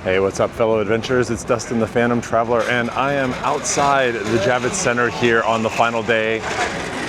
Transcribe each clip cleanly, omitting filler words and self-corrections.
Hey, what's up, fellow adventurers? It's Dustin the Phantom Traveler, and I am outside the Javits Center here on the final day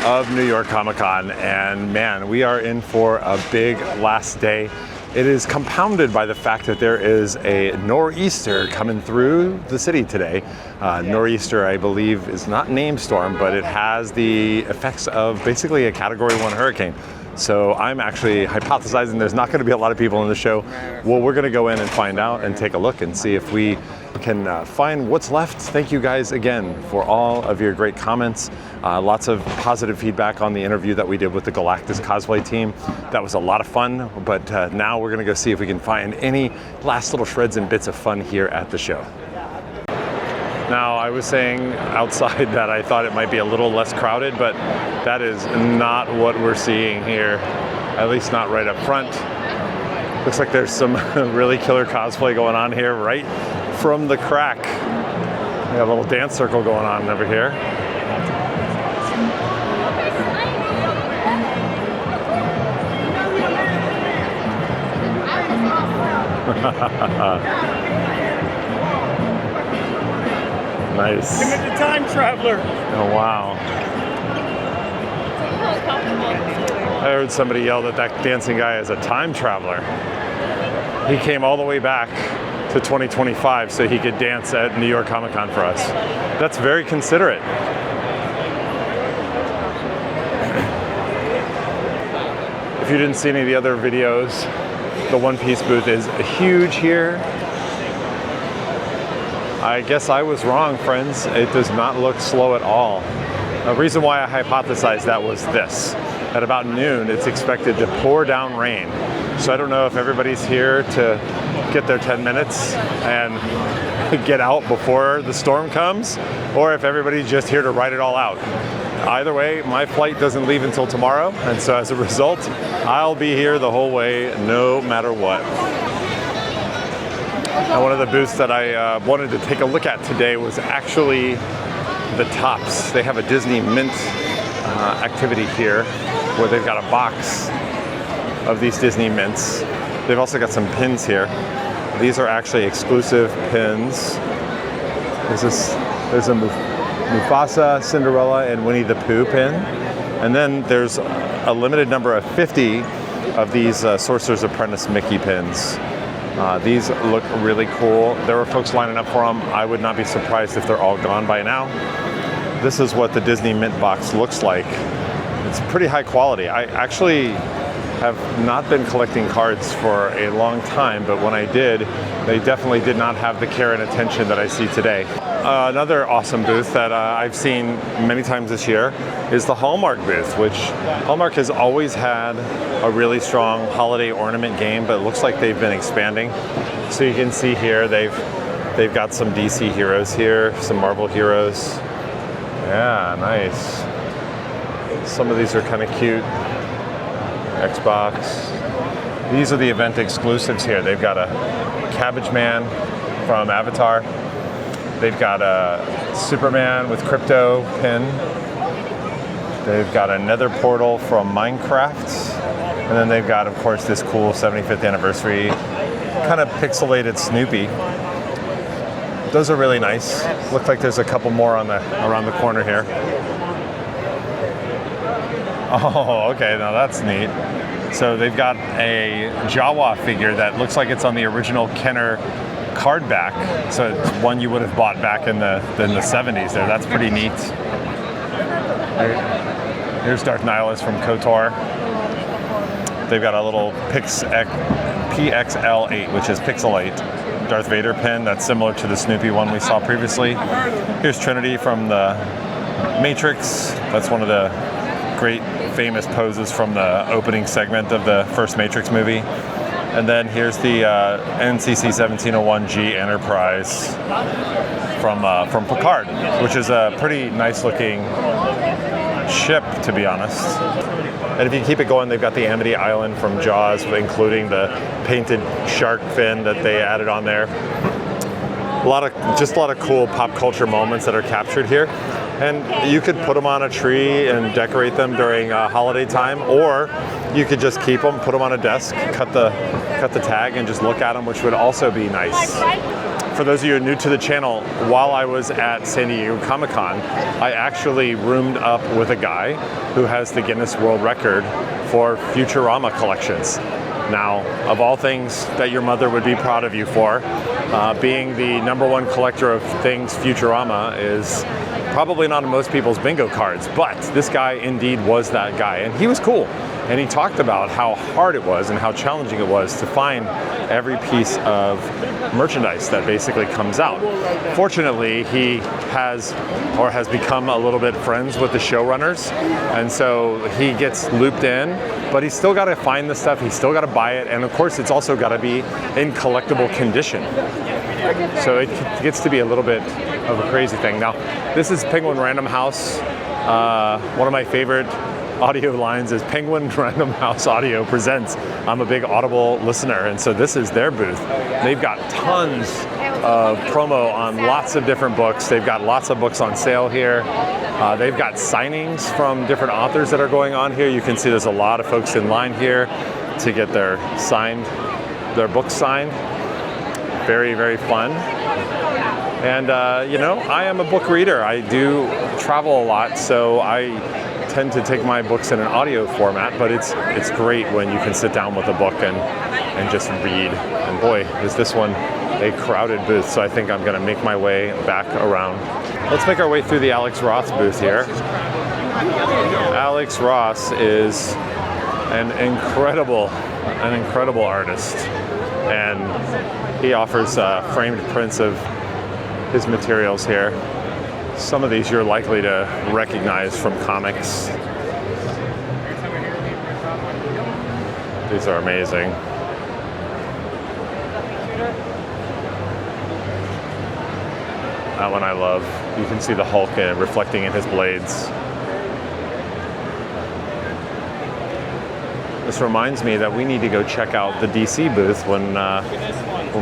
of New York Comic Con. And man, we are in for a big last day. It is compounded by the fact that there is a nor'easter coming through the city today. Nor'easter, I believe, is not named storm, but it has the effects of basically a Category 1 hurricane. So I'm actually hypothesizing there's not going to be a lot of people in the show. Well, we're going to go in and find out and take a look and see if we can find what's left. Thank you guys again for all of your great comments. Lots of positive feedback on the interview that we did with the Galactus cosplay team. That was a lot of fun, but now we're going to go see if we can find any last little shreds and bits of fun here at the show. Now, I was saying outside that I thought it might be a little less crowded, but that is not what we're seeing here, at least not right up front. Looks like there's some really killer cosplay going on here right from the crack. We got a little dance circle going on over here. Nice. Limited time traveler. Oh, wow. I heard somebody yell that that dancing guy is a time traveler. He came all the way back to 2025 so he could dance at New York Comic Con for us. That's very considerate. If you didn't see any of the other videos, the One Piece booth is huge here. I guess I was wrong, friends. It does not look slow at all. The reason why I hypothesized that was this. At about noon, it's expected to pour down rain. So I don't know if everybody's here to get their 10 minutes and get out before the storm comes, or if everybody's just here to ride it all out. Either way, my flight doesn't leave until tomorrow, and so as a result, I'll be here the whole way, no matter what. Now, one of the booths that I wanted to take a look at today was actually the tops. They have a Disney Mint activity here where they've got a box of these Disney Mints. They've also got some pins here. These are actually exclusive pins. There's a Mufasa, Cinderella, and Winnie the Pooh pin. And then there's a limited number of 50 of these Sorcerer's Apprentice Mickey pins. These look really cool. There were folks lining up for them. I would not be surprised if they're all gone by now. This is what the Disney Mint box looks like. It's pretty high quality. I actually have not been collecting cards for a long time, but when I did, they definitely did not have the care and attention that I see today. Another awesome booth that I've seen many times this year is the Hallmark booth, which Hallmark has always had a really strong holiday ornament game, but it looks like they've been expanding. So you can see here, they've got some DC heroes here, some Marvel heroes. Yeah, nice. Some of these are kind of cute. Xbox. These are the event exclusives here. They've got a Cabbage Man from Avatar. They've got a Superman with Crypto pin. They've got a Nether Portal from Minecraft. And then they've got, of course, this cool 75th anniversary kind of pixelated Snoopy. Those are really nice. Look like there's a couple more on around the corner here. Oh, okay, now that's neat. So they've got a Jawa figure that looks like it's on the original Kenner card back. So it's one you would have bought back in the 70s there. That's pretty neat. Here's Darth Nihilus from KOTOR. They've got a little PXL8, which is Pixel 8. Darth Vader pin that's similar to the Snoopy one we saw previously. Here's Trinity from the Matrix. That's one of the great famous poses from the opening segment of the first Matrix movie. And then here's the NCC 1701G Enterprise from Picard, which is a pretty nice looking ship, to be honest. And if you keep it going, they've got the Amity Island from Jaws, including the painted shark fin that they added on there. A lot of cool pop culture moments that are captured here. And you could put them on a tree and decorate them during holiday time, or you could just keep them, put them on a desk, cut the tag, and just look at them, which would also be nice. For those of you new to the channel, while I was at San Diego Comic-Con, I actually roomed up with a guy who has the Guinness World Record for Futurama collections. Now, of all things that your mother would be proud of you for, being the #1 collector of things Futurama is probably not on most people's bingo cards, but this guy indeed was that guy, and he was cool. And he talked about how hard it was and how challenging it was to find every piece of merchandise that basically comes out. Fortunately, he has become a little bit friends with the showrunners, and so he gets looped in, but he's still got to find the stuff, he's still got to buy it, and of course it's also got to be in collectible condition. So it gets to be a little bit of a crazy thing. Now, this is Penguin Random House. One of my favorite audio lines is Penguin Random House Audio presents. I'm a big Audible listener, and so this is their booth. They've got tons of promo on lots of different books. They've got lots of books on sale here. They've got signings from different authors that are going on here. You can see there's a lot of folks in line here to get their books signed. Very, very fun. And you know, I am a book reader. I do travel a lot, so I tend to take my books in an audio format, but it's great when you can sit down with a book and just read. And boy, is this one a crowded booth, so I think I'm gonna make my way back around. Let's make our way through the Alex Ross booth here. Alex Ross is an incredible artist, and he offers framed prints of his materials here. Some of these you're likely to recognize from comics. These are amazing. That one I love. You can see the Hulk reflecting in his blades. This reminds me that we need to go check out the DC booth when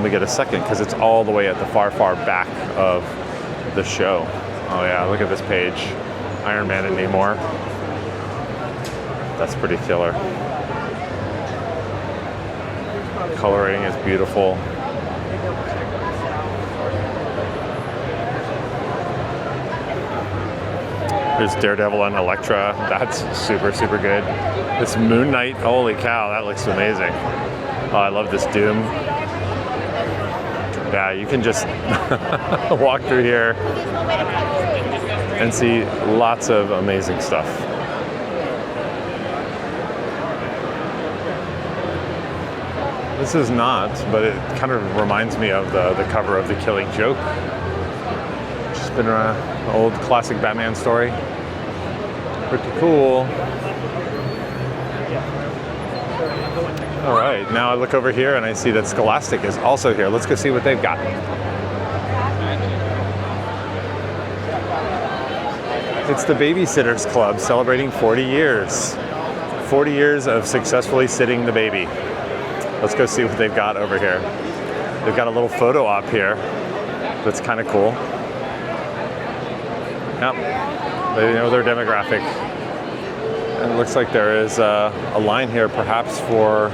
we get a second, because it's all the way at the far back of the show. Oh yeah, look at this page. Iron Man and Namor. That's pretty killer. Coloring is beautiful. There's Daredevil and Elektra. That's super good. This Moon Knight, holy cow, that looks amazing. Oh, I love this Doom. Yeah, you can just walk through here and see lots of amazing stuff. This is not, but it kind of reminds me of the cover of The Killing Joke. It's been an old classic Batman story. Pretty cool. All right, now I look over here and I see that Scholastic is also here. Let's go see what they've got. It's the Babysitters Club celebrating 40 years. 40 years of successfully sitting the baby. Let's go see what they've got over here. They've got a little photo op here that's kind of cool. Yep, they know their demographic. And it looks like there is a line here perhaps for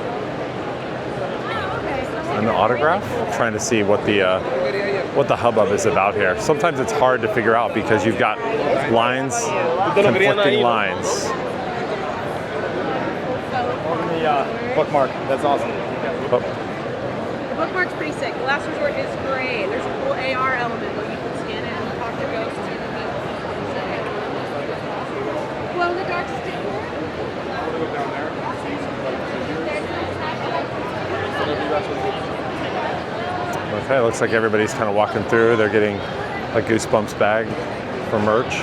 an autograph. I'm trying to see what the hubbub is about here. Sometimes it's hard to figure out because you've got lines, conflicting lines. Bookmark, that's awesome. Oh. The bookmark's pretty sick. The Last Resort is great. There's a cool AR element where you can scan it and talk to ghosts. Well, the dark stick. Okay, looks like everybody's kind of walking through. They're getting a Goosebumps bag for merch.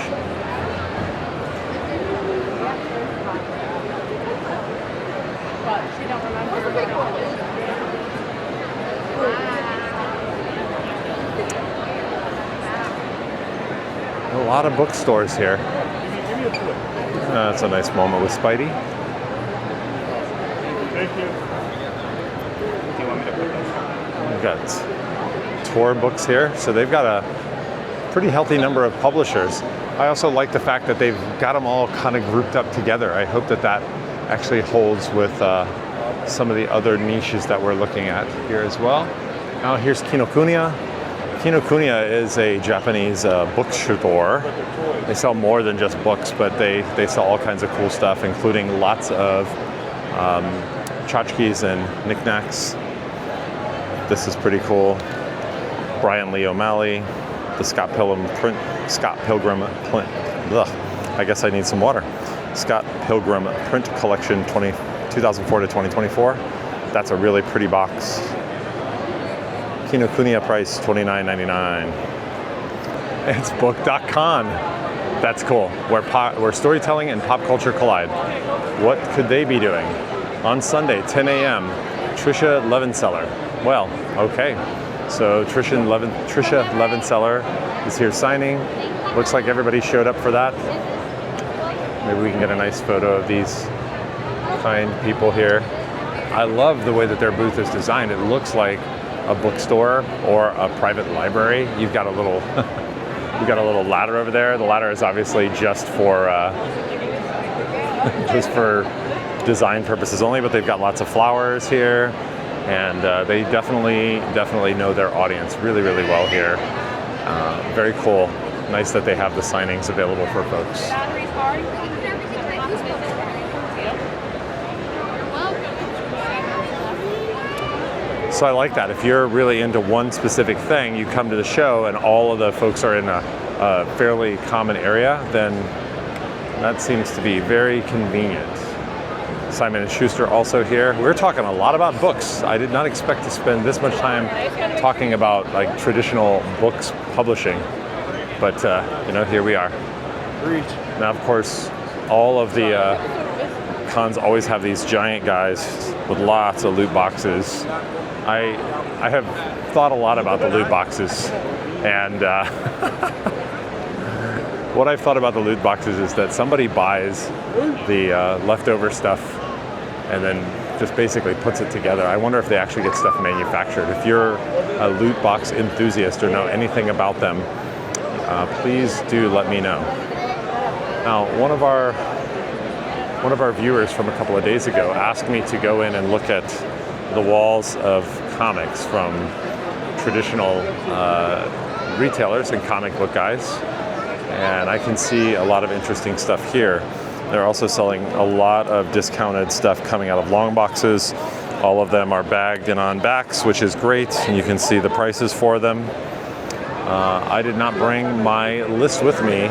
A lot of bookstores here. That's a nice moment with Spidey. Thank you. Do you want me to put this? We've got tour books here, so they've got a pretty healthy number of publishers. I also like the fact that they've got them all kind of grouped up together. I hope that actually holds with some of the other niches that we're looking at here as well. Now here's Kinokuniya. Kinokuniya is a Japanese bookstore. They sell more than just books, but they sell all kinds of cool stuff, including lots of tchotchkes and knickknacks. This is pretty cool. Brian Lee O'Malley, the Scott Pilgrim print. Ugh, I guess I need some water. Scott Pilgrim print collection 2004 to 2024. That's a really pretty box. Kinokuniya price $29.99. It's book.con. That's cool. Where storytelling and pop culture collide. What could they be doing? On Sunday, 10 a.m., Trisha Levenseller. Well, okay. So Trisha Levenseller is here signing. Looks like everybody showed up for that. Maybe we can get a nice photo of these kind people here. I love the way that their booth is designed. It looks like a bookstore or a private library. You've got a little you've got a little ladder over there. The ladder is obviously just for design purposes only, but they've got lots of flowers here, and they definitely know their audience really well here. Very cool. Nice that they have the signings available for folks. So I like that. If you're really into one specific thing, you come to the show and all of the folks are in a fairly common area, then that seems to be very convenient. Simon & Schuster also here. We're talking a lot about books. I did not expect to spend this much time talking about like traditional books publishing, but here we are. Now, of course, all of the cons always have these giant guys with lots of loot boxes. I have thought a lot about the loot boxes, and what I've thought about the loot boxes is that somebody buys the leftover stuff and then just basically puts it together. I wonder if they actually get stuff manufactured. If you're a loot box enthusiast or know anything about them, please do let me know. Now, one of our viewers from a couple of days ago asked me to go in and look at the walls of comics from traditional retailers and comic book guys, and I can see a lot of interesting stuff here. They're also selling a lot of discounted stuff coming out of long boxes. All of them are bagged and on backs, which is great, and you can see the prices for them. I did not bring my list with me.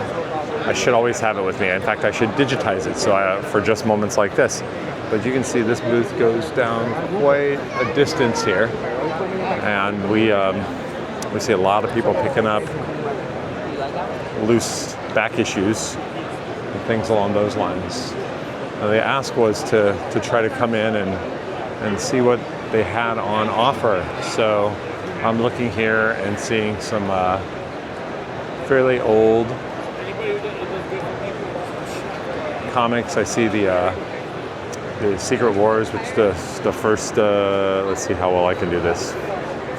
I should always have it with me. In fact, I should digitize it for just moments like this. But you can see this booth goes down quite a distance here, and we see a lot of people picking up loose back issues and things along those lines. Now, the ask was to try to come in and see what they had on offer. So I'm looking here and seeing some fairly old comics. I see the Secret Wars, which the first, let's see how well I can do this.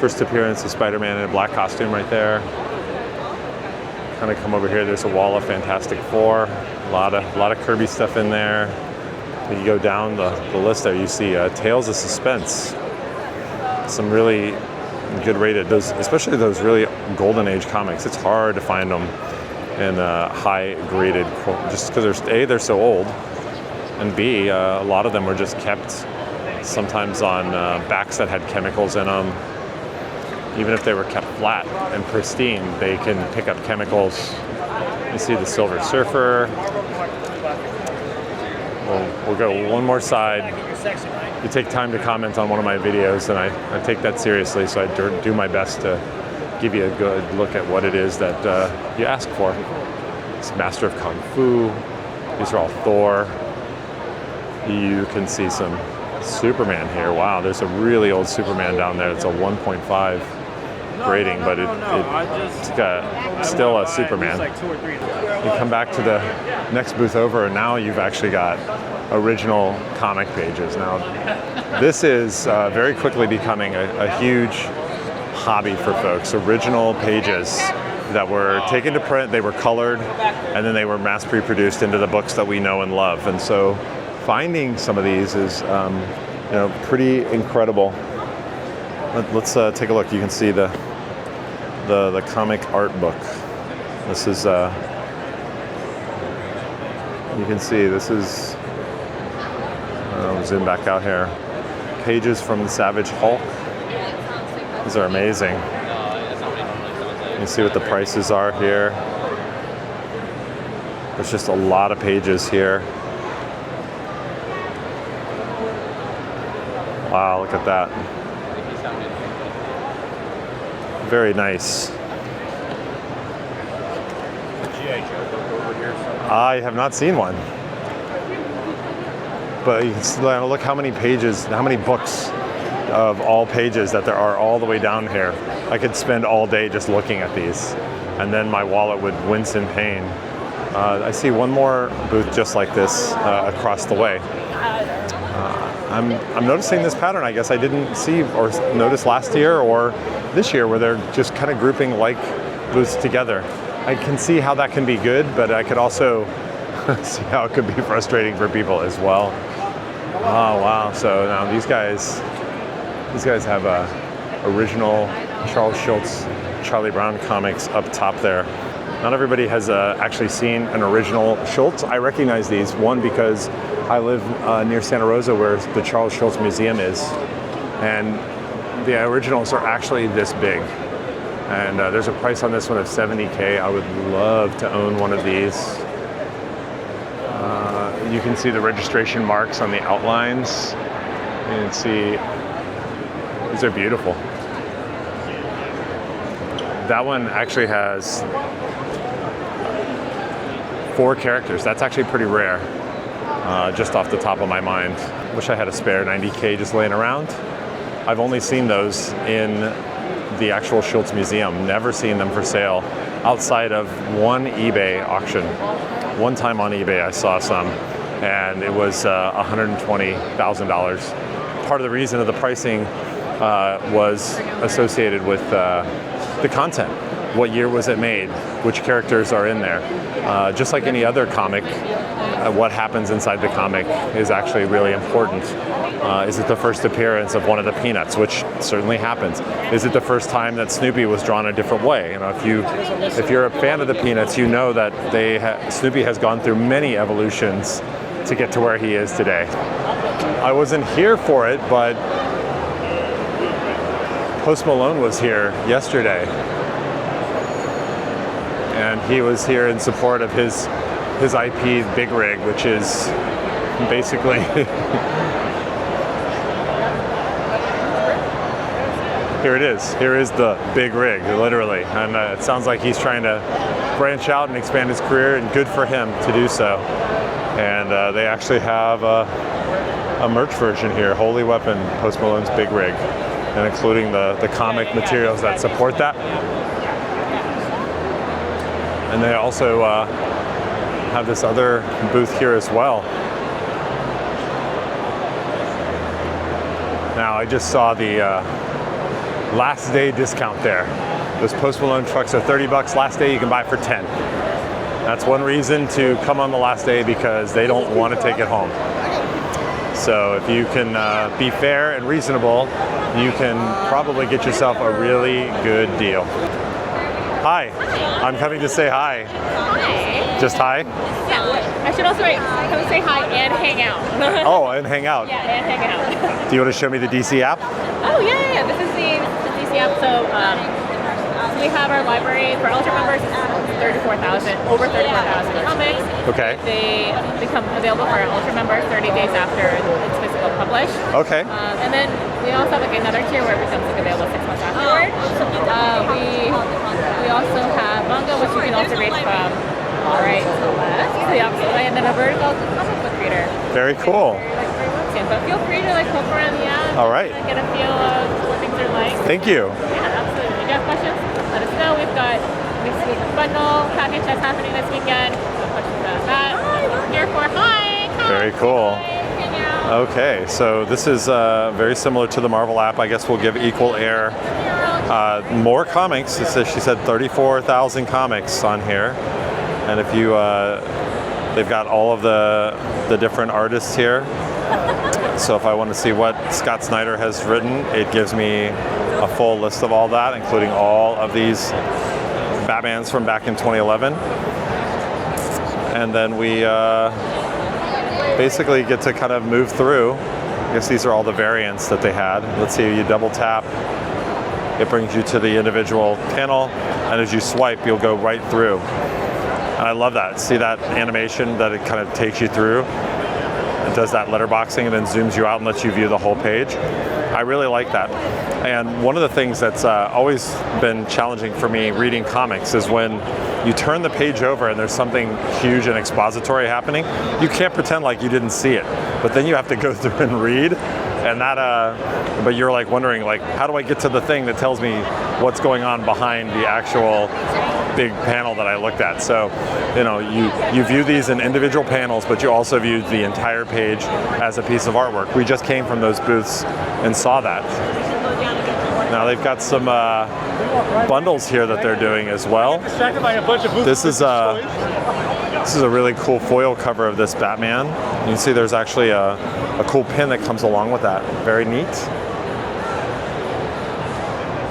First appearance of Spider-Man in a black costume right there. Kind of come over here, there's a wall of Fantastic Four. A lot of Kirby stuff in there. You go down the list there, you see Tales of Suspense. Some really good rated, especially those really golden age comics. It's hard to find them in high graded, just because they're so old, and B, a lot of them were just kept sometimes on backs that had chemicals in them. Even if they were kept flat and pristine, they can pick up chemicals. You see the Silver Surfer. We'll go one more side. You take time to comment on one of my videos, and I take that seriously, so I do my best to give you a good look at what it is that you ask for. It's Master of Kung Fu. These are all Thor. You can see some Superman here. Wow, there's a really old Superman down there. It's a 1.5 grading, but it's got still a Superman. You come back to the next booth over, and now you've actually got original comic pages. Now, this is very quickly becoming a huge hobby for folks. Original pages that were taken to print, they were colored, and then they were mass pre-produced into the books that we know and love. And so finding some of these is, you know, pretty incredible. Let's take a look. You can see the comic art book. This is, you can see this is, I'll zoom back out here. Pages from the Savage Hulk. These are amazing. You can see what the prices are here. There's just a lot of pages here. Wow, look at that. Very nice. I have not seen one. But you can see, look how many pages, how many books of all pages that there are all the way down here. I could spend all day just looking at these, and then my wallet would wince in pain. I see one more booth just like this across the way. I'm noticing this pattern. I guess I didn't see or notice last year or this year, where they're just kind of grouping like booths together. I can see how that can be good, but I could also see how it could be frustrating for people as well. Oh wow! So now these guys have original Charles Schulz, Charlie Brown comics up top there. Not everybody has actually seen an original Schulz. I recognize these, one because I live near Santa Rosa, where the Charles Schulz Museum is, and the originals are actually this big. And there's a price on this one of $70K. I would love to own one of these. You can see the registration marks on the outlines. You can see these are beautiful. That one actually has 4 characters. That's actually pretty rare, just off the top of my mind. Wish I had a spare 90K just laying around. I've only seen those in the actual Schulz Museum, never seen them for sale outside of one eBay auction. One time on eBay I saw some, and it was $120,000. Part of the reason of the pricing was associated with the content. What year was it made? Which characters are in there? Just like any other comic, what happens inside the comic is actually really important. Is it the first appearance of one of the Peanuts, which certainly happens? Is it the first time that Snoopy was drawn a different way? You know, if you're a fan of the Peanuts, you know that Snoopy has gone through many evolutions to get to where he is today. I wasn't here for it, but Post Malone was here yesterday. And he was here in support of his IP Big Rig, which is basically here it is. Here is the Big Rig, literally. And it sounds like he's trying to branch out and expand his career, and good for him to do so. And they actually have a merch version here, Holy Weapon, Post Malone's Big Rig, and including the comic materials that support that. And they also have this other booth here as well. Now, I just saw the last day discount there. Those Post Malone trucks are $30. Last day you can buy for 10. That's one reason to come on the last day, because they don't want to take it home. So if you can be fair and reasonable, you can probably get yourself a really good deal. Hi. I'm coming to say hi. Hi. Just hi? Yeah. I should also come say hi and hang out. Oh, and hang out. Yeah, and hang out. Do you want to show me the DC app? Oh, yeah. This is the DC app. So we have our library for Ultra members. Over 34,000 comics. Okay. They become available for our Ultra members 30 days after it's physical published. Okay. And then we also have another tier where it becomes available 6 months afterward. We also have manga, which you can also read from right to left, to the opposite way, and then a vertical comic book reader. Very cool. But feel free to poke around the app. All right. Get a feel of what things are like. Thank you. Yeah, absolutely. If you have questions, let us know. We've got this bundle package that's happening this weekend. Questions about that. We're here for hi. Very cool. Okay, so this is very similar to the Marvel app. I guess we'll give equal air. More comics. She said 34,000 comics on here. And if you They've got all of the different artists here. So if I want to see what Scott Snyder has written, it gives me a full list of all that, including all of these Batmans from back in 2011. And then we basically get to kind of move through. I guess these are all the variants that they had. Let's see, you double tap, it brings you to the individual panel, and as you swipe, you'll go right through. And I love that. See that animation that it kind of takes you through? It does that letterboxing and then zooms you out and lets you view the whole page. I really like that. And one of the things that's always been challenging for me reading comics is when you turn the page over and there's something huge and expository happening, you can't pretend like you didn't see it. But then you have to go through and read. And that, but you're like wondering, like, how do I get to the thing that tells me what's going on behind the actual big panel that I looked at? So, you know, you view these in individual panels, but you also view the entire page as a piece of artwork. We just came from those booths and saw that. Now they've got some bundles here that they're doing as well. This is a really cool foil cover of this Batman. You can see there's actually a cool pin that comes along with that. Very neat.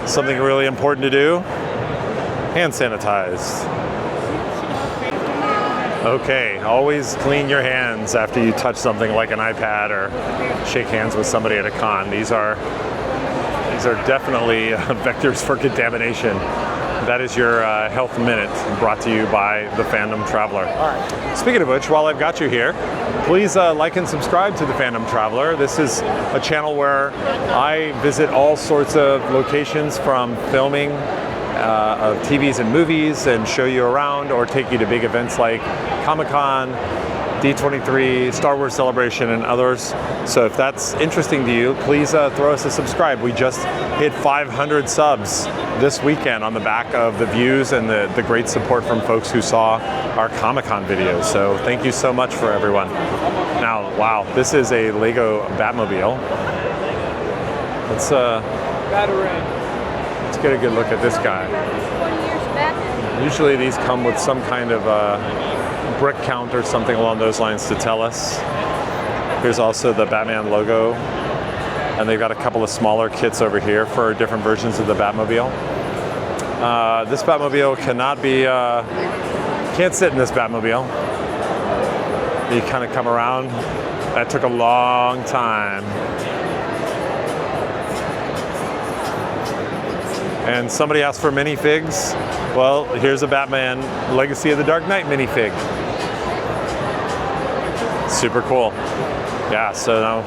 Something really important to do, hand sanitize. Okay, always clean your hands after you touch something like an iPad or shake hands with somebody at a con. These are definitely vectors for contamination. That is your Health Minute, brought to you by the Fandom Traveler. Speaking of which, while I've got you here, please like and subscribe to the Fandom Traveler. This is a channel where I visit all sorts of locations, from filming of TVs and movies, and show you around, or take you to big events like Comic-Con, D23, Star Wars Celebration, and others. So if that's interesting to you, please throw us a subscribe. We just hit 500 subs this weekend on the back of the views and the great support from folks who saw our Comic-Con videos. So thank you so much for everyone. Now, wow, this is a Lego Batmobile. Let's get a good look at this guy. Usually these come with some kind of brick count or something along those lines to tell us. Here's also the Batman logo, and they've got a couple of smaller kits over here for different versions of the Batmobile. This Batmobile cannot be, can't sit in this Batmobile. You kind of come around. That took a long time. And somebody asked for minifigs. Well, here's a Batman Legacy of the Dark Knight minifig. Super cool. Yeah, so now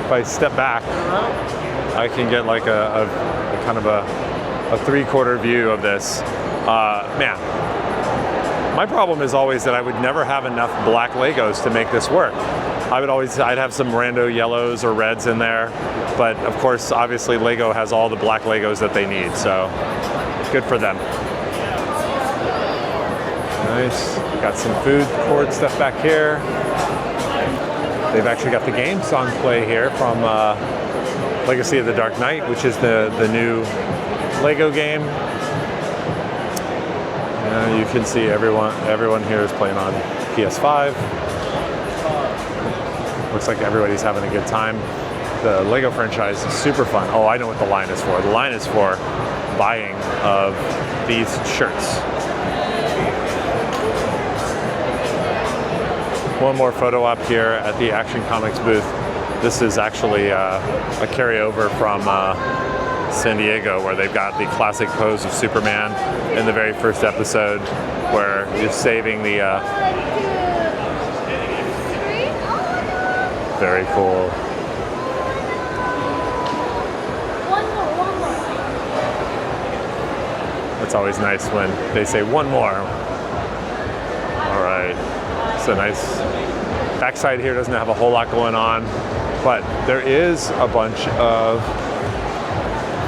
if I step back, I can get like a kind of a three-quarter view of this. Man, my problem is always that I would never have enough black Legos to make this work. I'd have some rando yellows or reds in there, but of course, obviously Lego has all the black Legos that they need, so good for them. Nice. Got some food court stuff back here. They've actually got the game Song Play here from Legacy of the Dark Knight, which is the new Lego game. You can see everyone here is playing on PS5. Looks like everybody's having a good time. The Lego franchise is super fun. Oh, I know what the line is for. The line is for buying of these shirts. One more photo op here at the Action Comics booth. This is actually a carryover from San Diego, where they've got the classic pose of Superman in the very first episode, where you're saving the... Very cool. It's always nice when they say one more. All right. It's a nice backside here. Doesn't have a whole lot going on, but there is a bunch of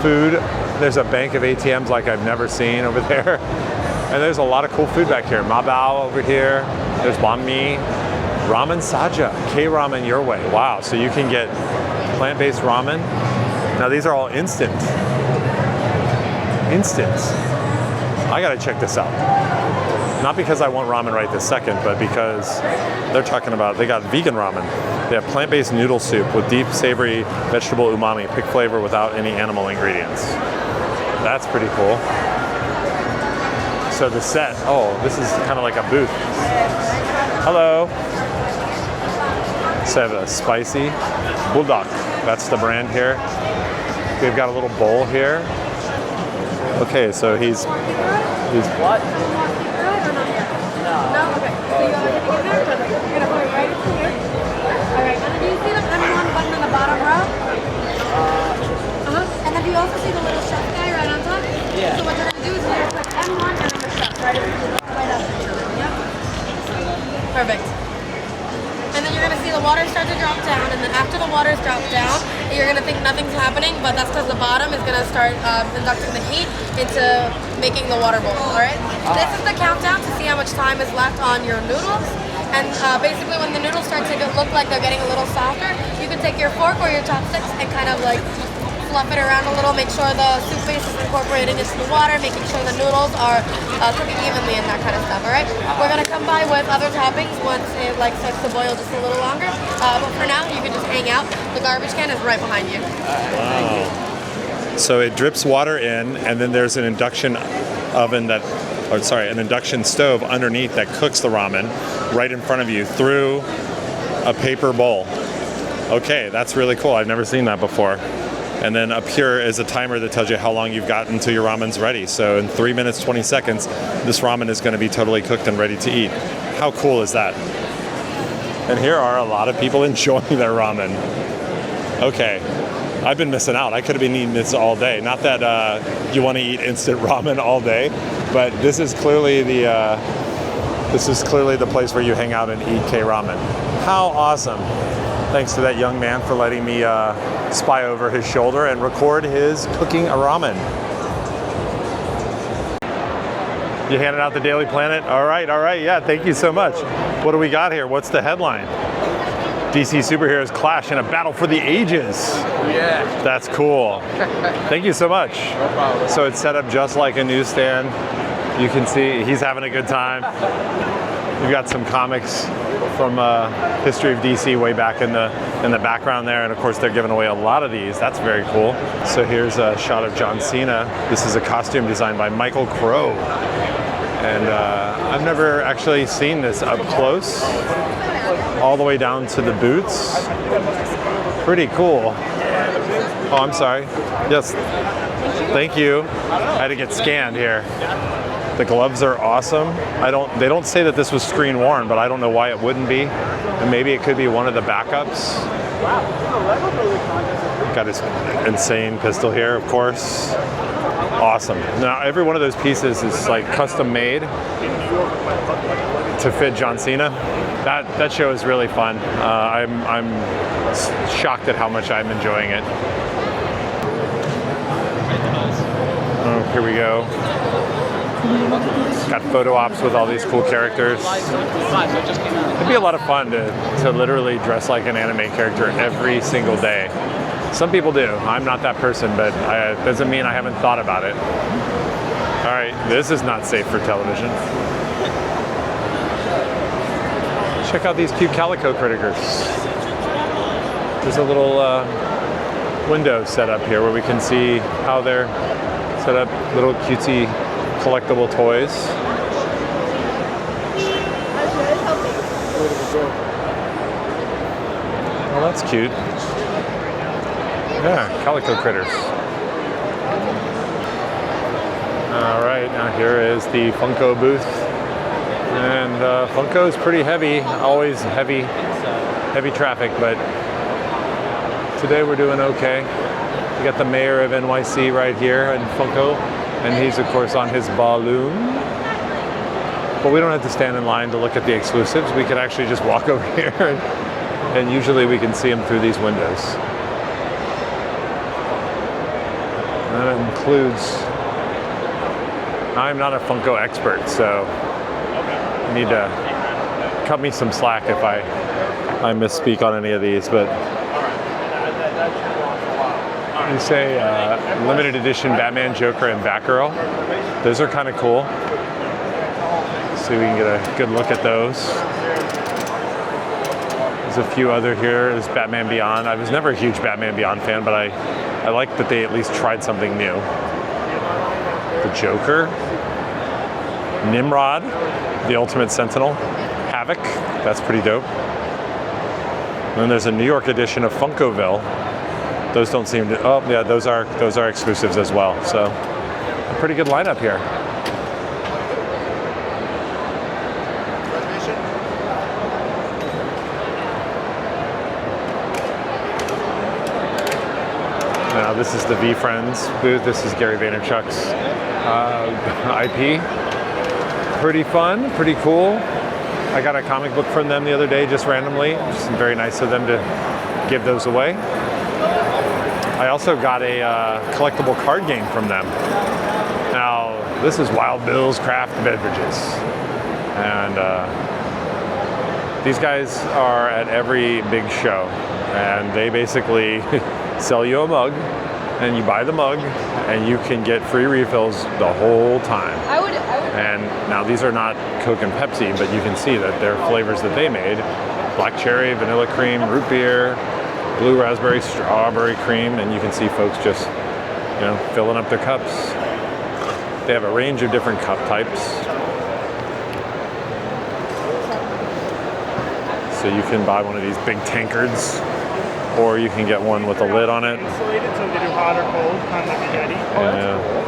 food. There's a bank of ATMs like I've never seen over there, and there's a lot of cool food back here. Mabao over here. There's banh mi, ramen saja, K-ramen your way. Wow! So you can get plant-based ramen. Now these are all instant. I gotta check this out. Not because I want ramen right this second, but because they're talking about, they got vegan ramen. They have plant-based noodle soup with deep, savory vegetable umami, pick flavor without any animal ingredients. That's pretty cool. So the set, oh, this is kind of like a booth. Hello. So I have a spicy bulldog. That's the brand here. We've got a little bowl here. Okay, so he's What? No, okay. So you want to get there? Perfect. You're going to put it right into here. All right. And then do you see the M1 button on the bottom row? And then do you also see the little chef guy right on top? Yeah. So what you're going to do is you're going to click M1 and then the chef right after each other. Yep. Perfect. And then you're going to see the water start to drop down, and then after the water's dropped down, you're going to think nothing's happening, but that's because the bottom is going to start inducting the heat into making the water boil, all right? This is the countdown to see how much time is left on your noodles. And basically when the noodles start to look like they're getting a little softer, you can take your fork or your chopsticks and kind of like fluff it around a little, make sure the soup base is incorporating into the water, making sure the noodles are cooking evenly and that kind of stuff, all right? We're gonna come by with other toppings once it like starts to boil just a little longer, but for now, you can just hang out. The garbage can is right behind you. wow. So it drips water in, and then there's an induction oven that, or sorry, an induction stove underneath that cooks the ramen right in front of you through a paper bowl. Okay, that's really cool. I've never seen that before. And then up here is a timer that tells you how long you've got until your ramen's ready. So in 3 minutes, 20 seconds, this ramen is going to be totally cooked and ready to eat. How cool is that? And here are a lot of people enjoying their ramen. Okay, I've been missing out. I could have been eating this all day. Not that you want to eat instant ramen all day, but this is clearly the place where you hang out and eat K-ramen. How awesome! Thanks to that young man for letting me spy over his shoulder and record his cooking a ramen. You handed out the Daily Planet? All right, yeah, thank you so much. What do we got here? What's the headline? DC superheroes clash in a battle for the ages. Yeah. That's cool. Thank you so much. No problem. So it's set up just like a newsstand. You can see he's having a good time. We've got some comics from history of DC way back in the background there, and of course they're giving away a lot of these. That's very cool. So here's a shot of John Cena. This is a costume designed by Michael Crow, and I've never actually seen this up close, all the way down to the boots. Pretty cool. Oh, I'm sorry. Yes. Thank you. I had to get scanned here. The gloves are awesome. They don't say that this was screen worn, but I don't know why it wouldn't be. And maybe it could be one of the backups. Got his insane pistol here, of course. Awesome. Now every one of those pieces is like custom made to fit John Cena. That show is really fun. I'm shocked at how much I'm enjoying it. Oh, here we go. Got photo ops with all these cool characters. It'd be a lot of fun to literally dress like an anime character every single day. Some people do. I'm not that person, but it doesn't mean I haven't thought about it. All right, this is not safe for television. Check out these cute Calico Critters. There's a little window set up here where we can see how they're set up, little cutesy collectible toys. Well, that's cute. Yeah, Calico Critters. All right, now here is the Funko booth. And Funko is pretty heavy, always heavy traffic, but today we're doing okay. We got the mayor of NYC right here in Funko, and he's of course on his balloon. But we don't have to stand in line to look at the exclusives. We could actually just walk over here, and usually we can see them through these windows. And that includes, I'm not a Funko expert, so you need to cut me some slack if I misspeak on any of these, but you say limited edition Batman, Joker, and Batgirl. Those are kind of cool. See if we can get a good look at those. There's a few other here. There's Batman Beyond. I was never a huge Batman Beyond fan, but I like that they at least tried something new. The Joker. Nimrod, the Ultimate Sentinel. Havoc, that's pretty dope. And then there's a New York edition of Funkoville. Those don't seem to, oh yeah, those are exclusives as well. So a pretty good lineup here. Now this is the VeeFriends booth. This is Gary Vaynerchuk's IP. Pretty fun, pretty cool. I got a comic book from them the other day just randomly. Just very nice of them to give those away. I also got a collectible card game from them. Now, this is Wild Bill's Craft Beverages. And these guys are at every big show. And they basically sell you a mug, and you buy the mug, and you can get free refills the whole time. And now these are not Coke and Pepsi, but you can see that they're flavors that they made. Black cherry, vanilla cream, root beer, blue raspberry, strawberry cream, and you can see folks just, you know, filling up their cups. They have a range of different cup types. So you can buy one of these big tankards, or you can get one with a lid on it. Insulated, so they do hot or cold, kind of like a Yeti.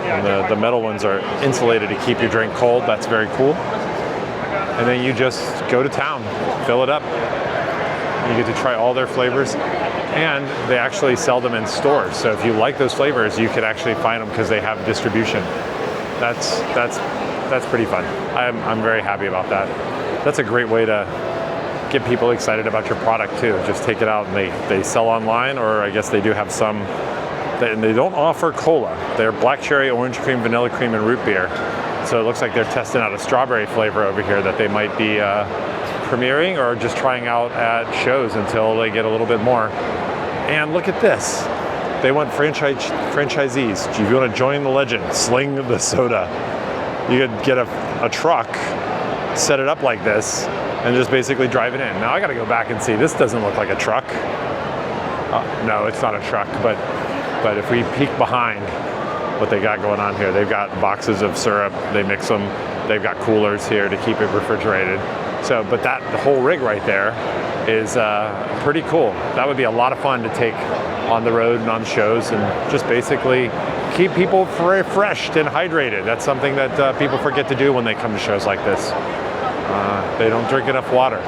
And the metal ones are insulated to keep your drink cold. That's very cool. And then you just go to town, fill it up. You get to try all their flavors, and they actually sell them in stores. So if you like those flavors, you could actually find them because they have distribution. That's pretty fun. I'm very happy about that. That's a great way to get people excited about your product too. Just take it out and they sell online, or I guess they do have some. They don't offer cola. They're black cherry, orange cream, vanilla cream, and root beer. So it looks like they're testing out a strawberry flavor over here that they might be premiering or just trying out at shows until they get a little bit more. And look at this. They want franchisees. If you want to join the legend, sling the soda. You could get a truck, set it up like this, and just basically drive it in. Now I got to go back and see. This doesn't look like a truck. No, it's not a truck, but if we peek behind what they got going on here, they've got boxes of syrup, they mix them, they've got coolers here to keep it refrigerated. So, but the whole rig right there is pretty cool. That would be a lot of fun to take on the road and on shows and just basically keep people refreshed and hydrated. That's something that people forget to do when they come to shows like this. They don't drink enough water.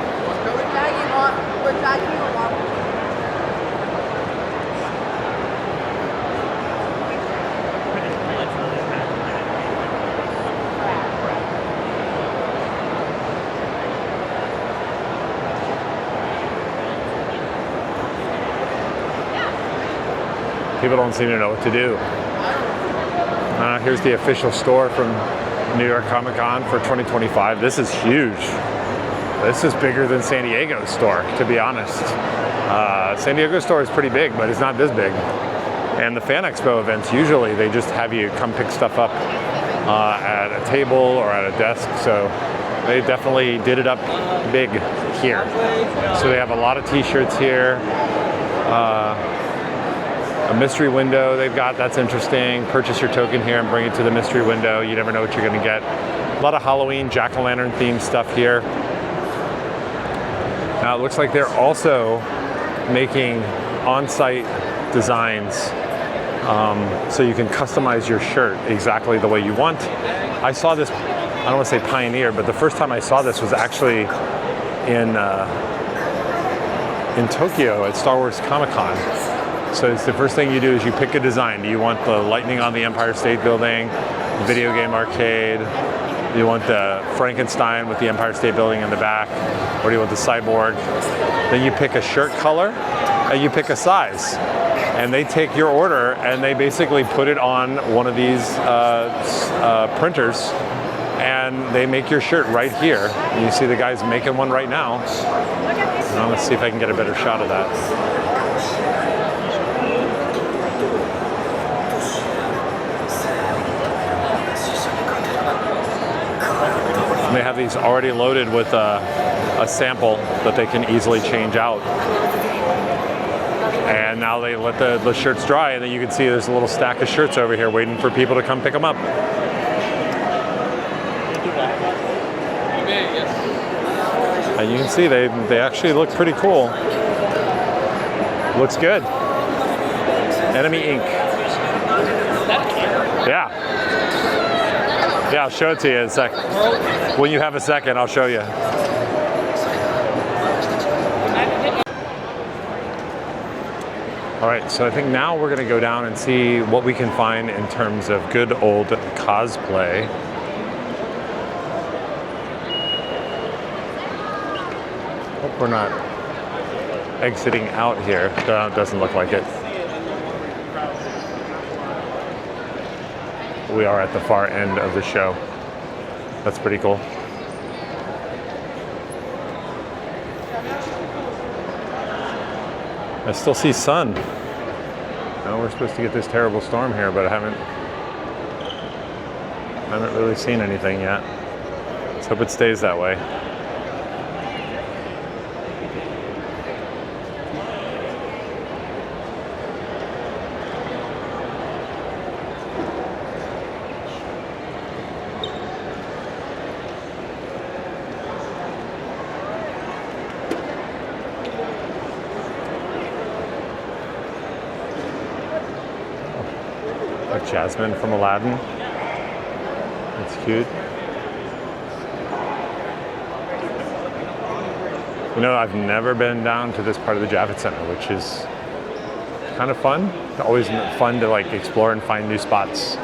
People don't seem to know what to do. Here's the official store from New York Comic Con for 2025. This is huge. This is bigger than San Diego's store, to be honest. San Diego's store is pretty big, but it's not this big. And the Fan Expo events, usually they just have you come pick stuff up at a table or at a desk. So they definitely did it up big here. So they have a lot of t-shirts here. A mystery window they've got, that's interesting. Purchase your token here and bring it to the mystery window. You never know what you're gonna get. A lot of Halloween, jack-o'-lantern themed stuff here. Now it looks like they're also making on-site designs so you can customize your shirt exactly the way you want. I saw this, I don't want to say pioneer, but the first time I saw this was actually in Tokyo at Star Wars Comic-Con. So it's the first thing you do is you pick a design. Do you want the lightning on the Empire State Building, video game arcade? Do you want the Frankenstein with the Empire State Building in the back? Or do you want the cyborg? Then you pick a shirt color and you pick a size. And they take your order and they basically put it on one of these printers and they make your shirt right here. And you see the guys making one right now. Now let's see if I can get a better shot of that. They have these already loaded with a sample that they can easily change out. And now they let the shirts dry, and then you can see there's a little stack of shirts over here waiting for people to come pick them up. And you can see they actually look pretty cool. Looks good. Enemy ink. Yeah. Yeah, I'll show it to you in a sec. When you have a second, I'll show you. All right, so I think now we're gonna go down and see what we can find in terms of good old cosplay. Hope we're not exiting out here. Doesn't look like it. We are at the far end of the show. That's pretty cool. I still see sun. Now we're supposed to get this terrible storm here, but I haven't really seen anything yet. Let's hope it stays that way. Jasmine from Aladdin. That's cute. You know, I've never been down to this part of the Javits Center, which is kind of fun. It's always fun to like explore and find new spots.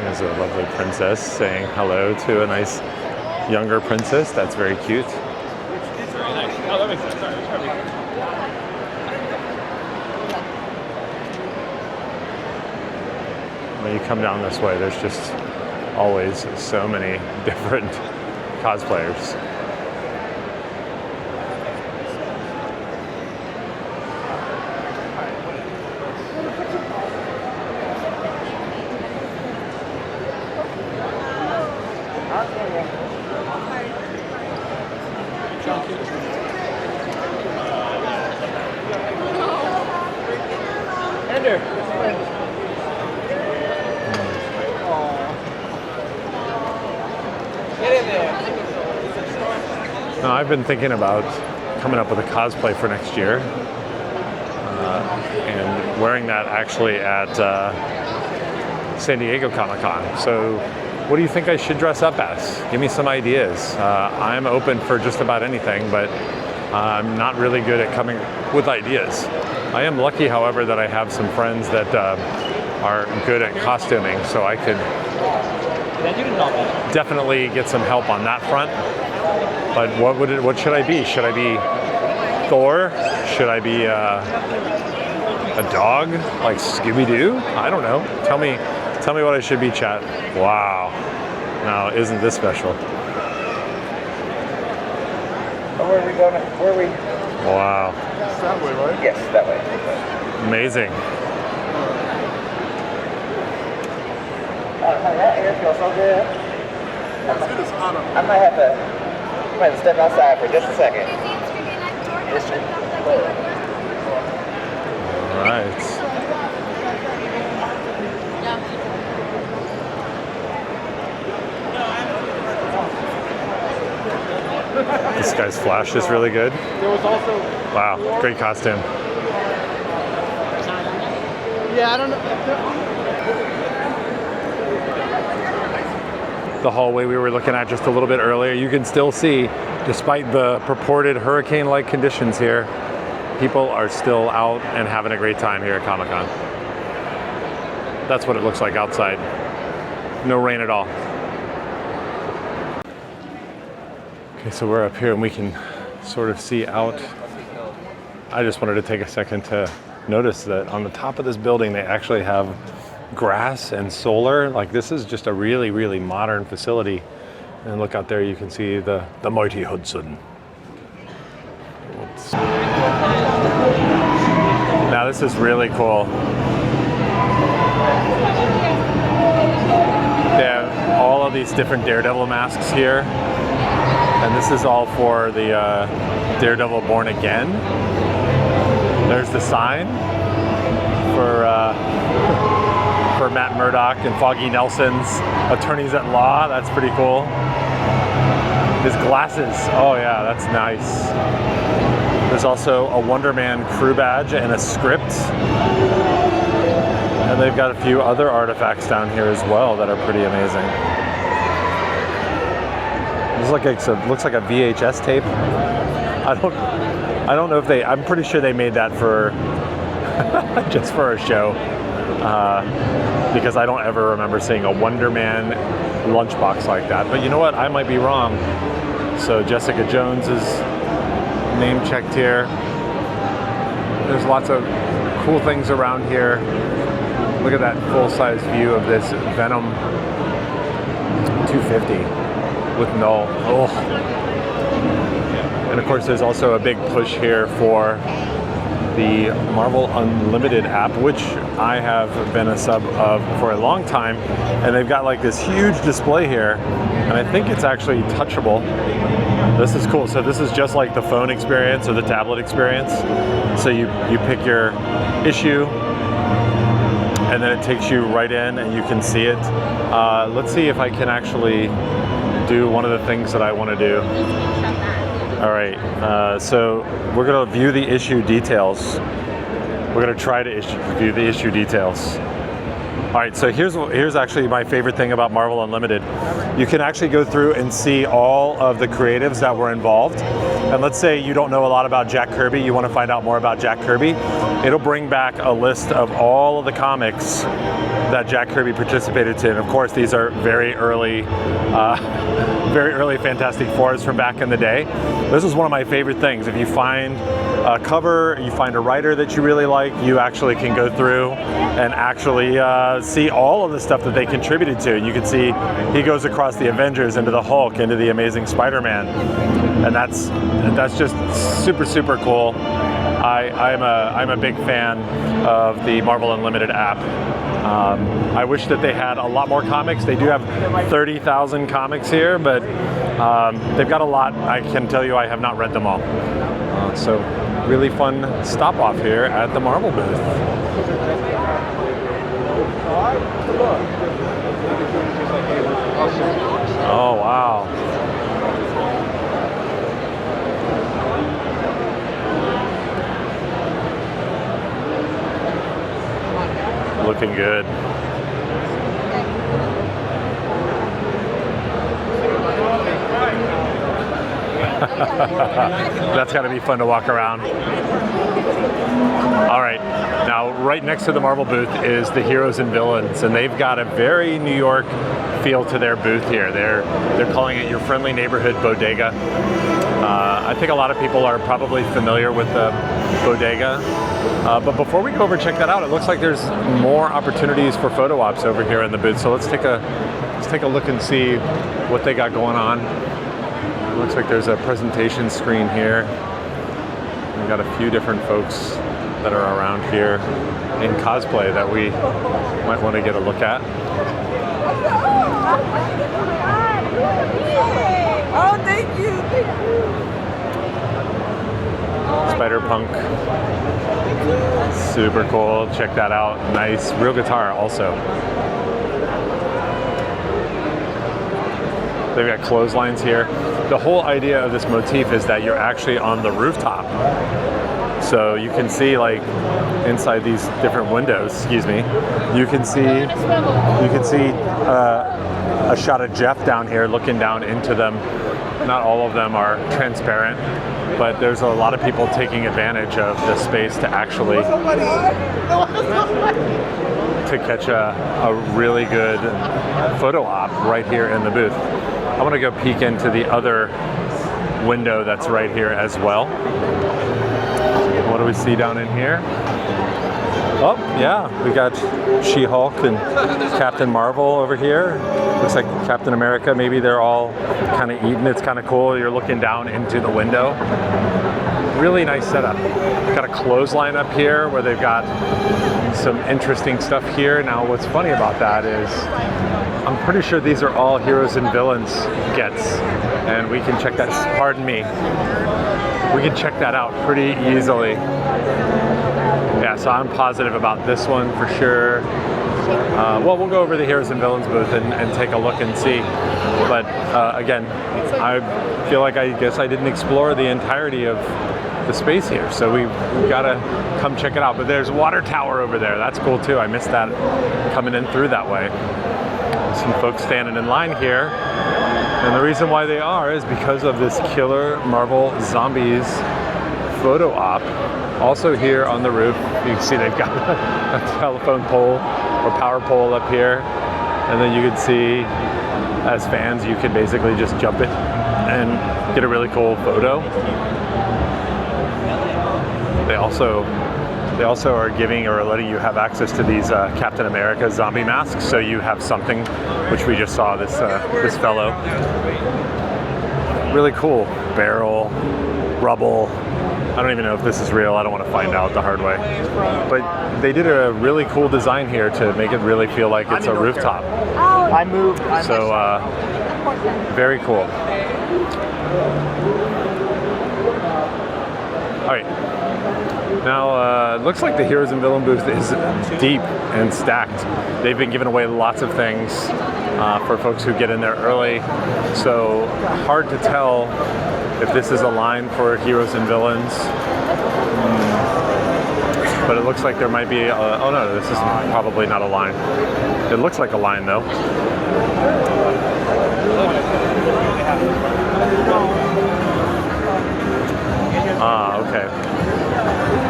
There's a lovely princess saying hello to a nice younger princess. That's very cute. It's very nice. Oh, that makes sense. Sorry. When you come down this way, there's just always so many different cosplayers. Now, I've been thinking about coming up with a cosplay for next year and wearing that actually at San Diego Comic-Con. So what do you think I should dress up as? Give me some ideas. I'm open for just about anything, but I'm not really good at coming with ideas. I am lucky, however, that I have some friends that are good at costuming, so I could definitely get some help on that front. But what should I be? Should I be Thor? Should I be a dog like Scooby-Doo? I don't know. Tell me what I should be, chat. Wow. Now, isn't this special? Where are we going? Where are we? Wow. It's that way, right? Yes, that way. Amazing. That air feels so good. I might have to step outside for just a second. All right. This guy's flash is really good. Wow, great costume. Yeah, I don't know. The hallway we were looking at just a little bit earlier, you can still see, despite the purported hurricane-like conditions here, people are still out and having a great time here at Comic-Con. That's what it looks like outside. No rain at all. Okay, so we're up here and we can sort of see out. I just wanted to take a second to notice that on the top of this building, they actually have grass and solar. Like, this is just a really, really modern facility. And look out there, you can see the mighty Hudson. Oops. Now this is really cool. They have all of these different Daredevil masks here. And this is all for the Daredevil Born Again. There's the sign for Matt Murdock and Foggy Nelson's attorneys at law. That's pretty cool. His glasses. Oh yeah, that's nice. There's also a Wonder Man crew badge and a script. And they've got a few other artifacts down here as well that are pretty amazing. Looks like a VHS tape. I don't know if I'm pretty sure they made that for just for a show. Because I don't ever remember seeing a Wonder Man lunchbox like that. But you know what? I might be wrong. So Jessica Jones is name checked here. There's lots of cool things around here. Look at that full-size view of this Venom 250 with Null. Oh. And of course, there's also a big push here for the Marvel Unlimited app, which I have been a sub of for a long time, and they've got like this huge display here, and I think it's actually touchable. This is cool. So this is just like the phone experience or the tablet experience. So you pick your issue, and then it takes you right in and you can see it. Let's see if I can actually do one of the things that I want to do. All right, so we're gonna view the issue details. We're gonna try to view the issue details. All right, so here's actually my favorite thing about Marvel Unlimited. You can actually go through and see all of the creatives that were involved. And let's say you don't know a lot about Jack Kirby, you want to find out more about Jack Kirby. It'll bring back a list of all of the comics that Jack Kirby participated in. Of course, these are very early Fantastic Fours from back in the day. This is one of my favorite things. If you find a cover, you find a writer that you really like, you actually can go through and actually see all of the stuff that they contributed to. You can see he goes across the Avengers, into the Hulk, into the Amazing Spider-Man, and that's just super, super cool. I'm a big fan of the Marvel Unlimited app. I wish that they had a lot more comics. They do have 30,000 comics here, but they've got a lot. I can tell you I have not read them all. So really fun stop off here at the Marvel booth. Oh, wow. Looking good. That's got to be fun to walk around. All right, now right next to the Marvel booth is the Heroes and Villains, and they've got a very New York feel to their booth here. They're calling it your friendly neighborhood bodega. I think a lot of people are probably familiar with the bodega, but before we go over and check that out, it looks like there's more opportunities for photo ops over here in the booth. So let's take a look and see what they got going on. It looks like there's a presentation screen here. We've got a few different folks that are around here in cosplay that we might want to get a look at. Oh, thank you. Spider-Punk. Super cool. Check that out. Nice. Real guitar also. They've got clotheslines here. The whole idea of this motif is that you're actually on the rooftop. So you can see, like, inside these different windows, excuse me, you can see a shot of Jeff down here looking down into them. Not all of them are transparent, but there's a lot of people taking advantage of the space to actually catch a really good photo op right here in the booth. I want to go peek into the other window that's right here as well. What do we see down in here? Oh, yeah, we got She-Hulk and Captain Marvel over here. Looks like Captain America. Maybe they're all kind of eating. It's kind of cool. You're looking down into the window. Really nice setup. Got a clothesline up here where they've got some interesting stuff here. Now, what's funny about that is I'm pretty sure these are all heroes and villains gets, and we can check that. Pardon me. We can check that out pretty easily. Yeah, so I'm positive about this one for sure. Well, we'll go over the Heroes and Villains booth and take a look and see. But again, I feel like I guess I didn't explore the entirety of the space here, so we've got to come check it out. But there's a water tower over there. That's cool too. I missed that coming in through that way. Some folks standing in line here. And the reason why they are is because of this killer Marvel Zombies photo op. Also here on the roof, you can see they've got a telephone pole or power pole up here. And then you can see, as fans, you can basically just jump it and get a really cool photo. They also are giving or letting you have access to these Captain America zombie masks, so you have something, which we just saw this fellow. Really cool. Barrel, rubble. I don't even know if this is real. I don't want to find out the hard way. But they did a really cool design here to make it really feel like it's a rooftop. I moved. So very cool. All right. Now, it looks like the Heroes and Villain booth is deep and stacked. They've been giving away lots of things for folks who get in there early. So hard to tell if this is a line for Heroes and Villains. But it looks like there might be, oh no, this is probably not a line. It looks like a line though. Ah, okay.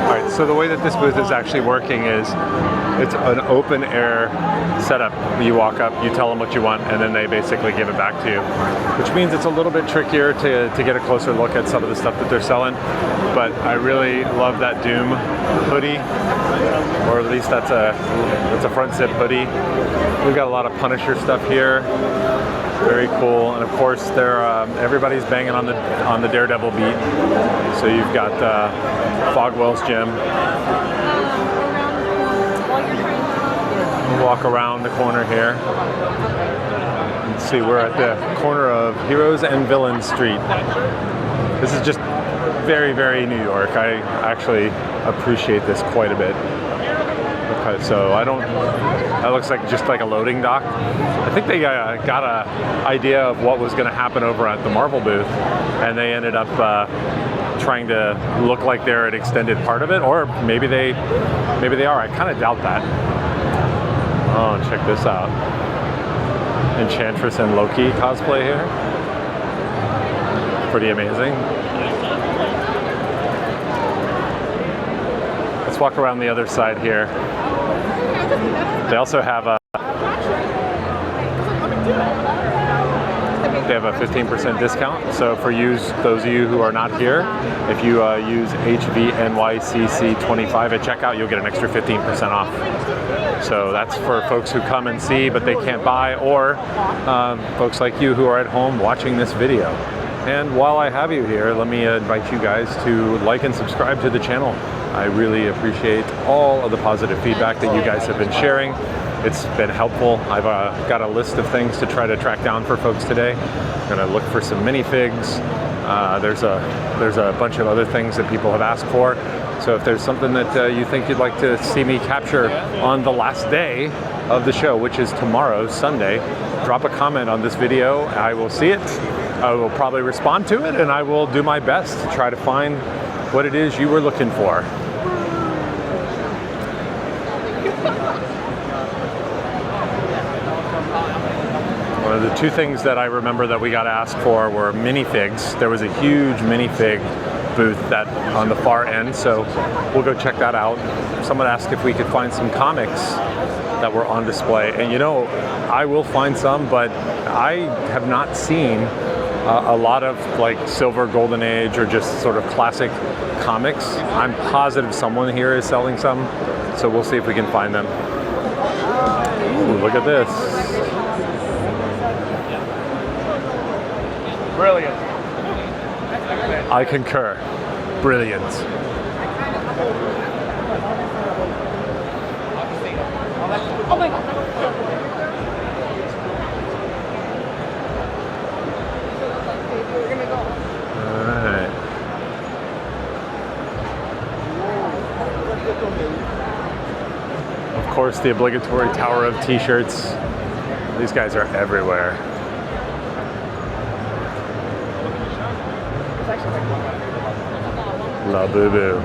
All right, so the way that this booth is actually working is it's an open air setup. You walk up, you tell them what you want, and then they basically give it back to you, which means it's a little bit trickier to get a closer look at some of the stuff that they're selling. But I really love that Doom hoodie, or at least that's a front zip hoodie. We've got a lot of Punisher stuff here. Very cool, and of course, they're everybody's banging on the Daredevil beat. So you've got Fogwell's gym. We'll walk around the corner here. Let's see, we're at the corner of Heroes and Villains Street. This is just very, very New York. I actually appreciate this quite a bit. Okay, so that looks like just like a loading dock. I think they got an idea of what was going to happen over at the Marvel booth, and they ended up trying to look like they're an extended part of it, or maybe they are. I kind of doubt that. Oh, check this out. Enchantress and Loki cosplay here. Pretty amazing. Let's walk around the other side here. They also have a 15% discount. So for those of you who are not here, if you use HVNYCC25 at checkout, you'll get an extra 15% off. So that's for folks who come and see but they can't buy, or folks like you who are at home watching this video. And while I have you here, let me invite you guys to like and subscribe to the channel. I really appreciate all of the positive feedback that you guys have been sharing. It's been helpful. I've got a list of things to try to track down for folks today. I'm gonna look for some minifigs. There's a bunch of other things that people have asked for. So if there's something that you think you'd like to see me capture on the last day of the show, which is tomorrow, Sunday, drop a comment on this video. I will see it. I will probably respond to it, and I will do my best to try to find what it is you were looking for. One of the two things that I remember that we got asked for were minifigs. There was a huge minifig booth on the far end, so we'll go check that out. Someone asked if we could find some comics that were on display, and you know, I will find some, but I have not seen a lot of like Silver, Golden Age, or just sort of classic comics. I'm positive someone here is selling some, so we'll see if we can find them. Ooh, look at this. Brilliant. I concur. Brilliant. Oh my god. Alright. Of course, the obligatory tower of t-shirts. These guys are everywhere. La Boo Boo.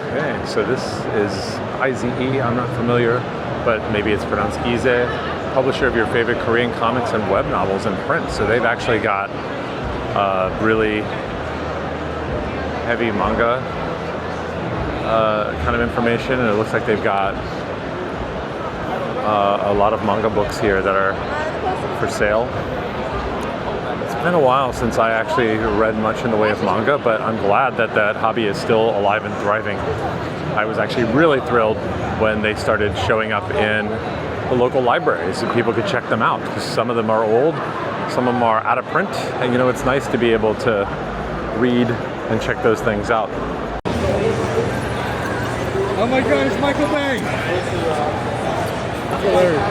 Okay, so this is IZE. I'm not familiar, but maybe it's pronounced Ize. Publisher of your favorite Korean comics and web novels in print. So they've actually got really heavy manga kind of information, and it looks like they've got a lot of manga books here that are for sale. It's been a while since I actually read much in the way of manga, but I'm glad that that hobby is still alive and thriving. I was actually really thrilled when they started showing up in the local libraries and people could check them out, because some of them are old, some of them are out of print, and you know, it's nice to be able to read and check those things out. Oh my god, it's Michael Bay! That's hilarious.